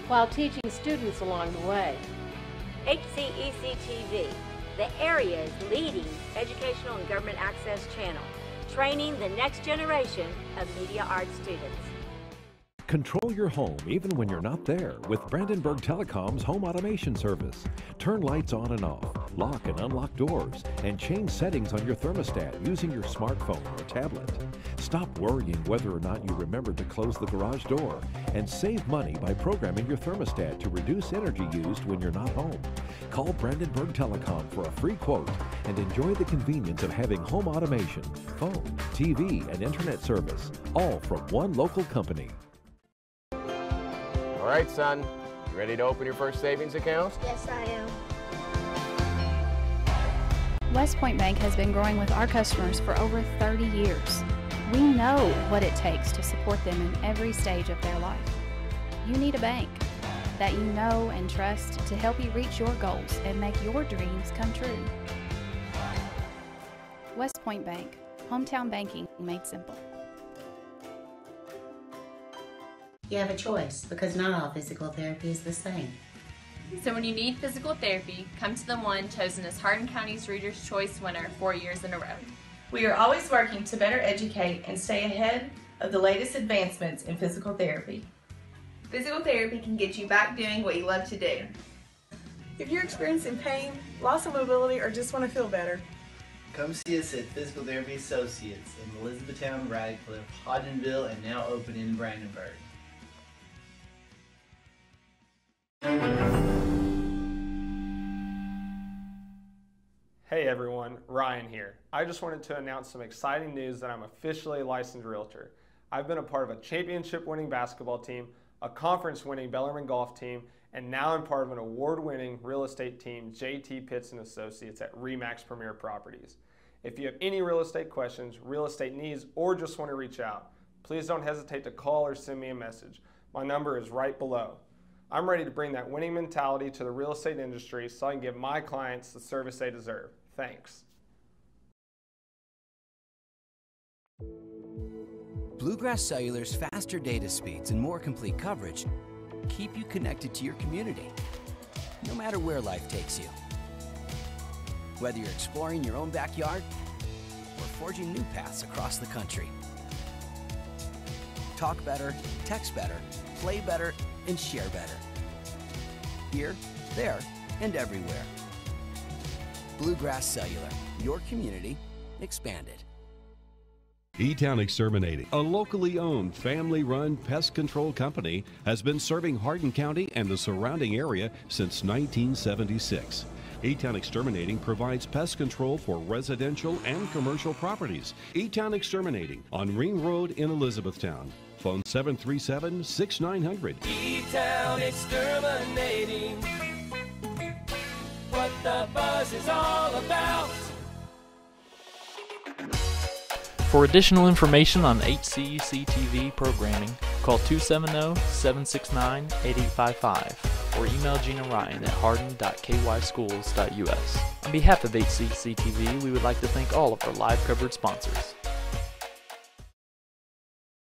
while teaching students along the way. HCEC-TV, the area's leading educational and government access channel, training the next generation of media arts students. Control your home even when you're not there with Brandenburg Telecom's home automation service. Turn lights on and off, lock and unlock doors, and change settings on your thermostat using your smartphone or tablet. Stop worrying whether or not you remember to close the garage door, and save money by programming your thermostat to reduce energy used when you're not home. Call Brandenburg Telecom for a free quote and enjoy the convenience of having home automation, phone, TV, and internet service, all from one local company. All right, son, you ready to open your first savings account? Yes, I am. West Point Bank has been growing with our customers for over 30 years. We know what it takes to support them in every stage of their life. You need a bank that you know and trust to help you reach your goals and make your dreams come true. West Point Bank, Hometown banking made simple. You have a choice because not all physical therapy is the same. So when you need physical therapy, come to the one chosen as Hardin County's Reader's Choice winner 4 years in a row. We are always working to better educate and stay ahead of the latest advancements in physical therapy. Physical therapy can get you back doing what you love to do. If you're experiencing pain, loss of mobility, or just want to feel better, come see us at Physical Therapy Associates in Elizabethtown, Radcliffe, Hodgenville, and now open in Brandenburg. Hey everyone, Ryan here. I just wanted to announce some exciting news that I'm officially a licensed realtor. I've been a part of a championship-winning basketball team, a conference-winning Bellarmine golf team, and now I'm part of an award-winning real estate team, JT Pitts & Associates at RE/MAX Premier Properties. If you have any real estate questions, real estate needs, or just want to reach out, please don't hesitate to call or send me a message. My number is right below. I'm ready to bring that winning mentality to the real estate industry so I can give my clients the service they deserve. Thanks. Bluegrass Cellular's faster data speeds and more complete coverage keep you connected to your community, no matter where life takes you. Whether you're exploring your own backyard or forging new paths across the country. Talk better, text better, play better, and share better. Here, there, and everywhere. Bluegrass Cellular, your community expanded. E-Town Exterminating, a locally owned, family-run pest control company, has been serving Hardin County and the surrounding area since 1976. E-Town Exterminating provides pest control for residential and commercial properties. E-Town Exterminating on Ring Road in Elizabethtown. Phone 737-6900. E-Town Exterminating, what the buzz is all about. For additional information on HCEC-TV programming, call 270-769-8855 or email Gina Ryan at hardin.kyschools.us. On behalf of HCEC-TV, we would like to thank all of our live coverage sponsors.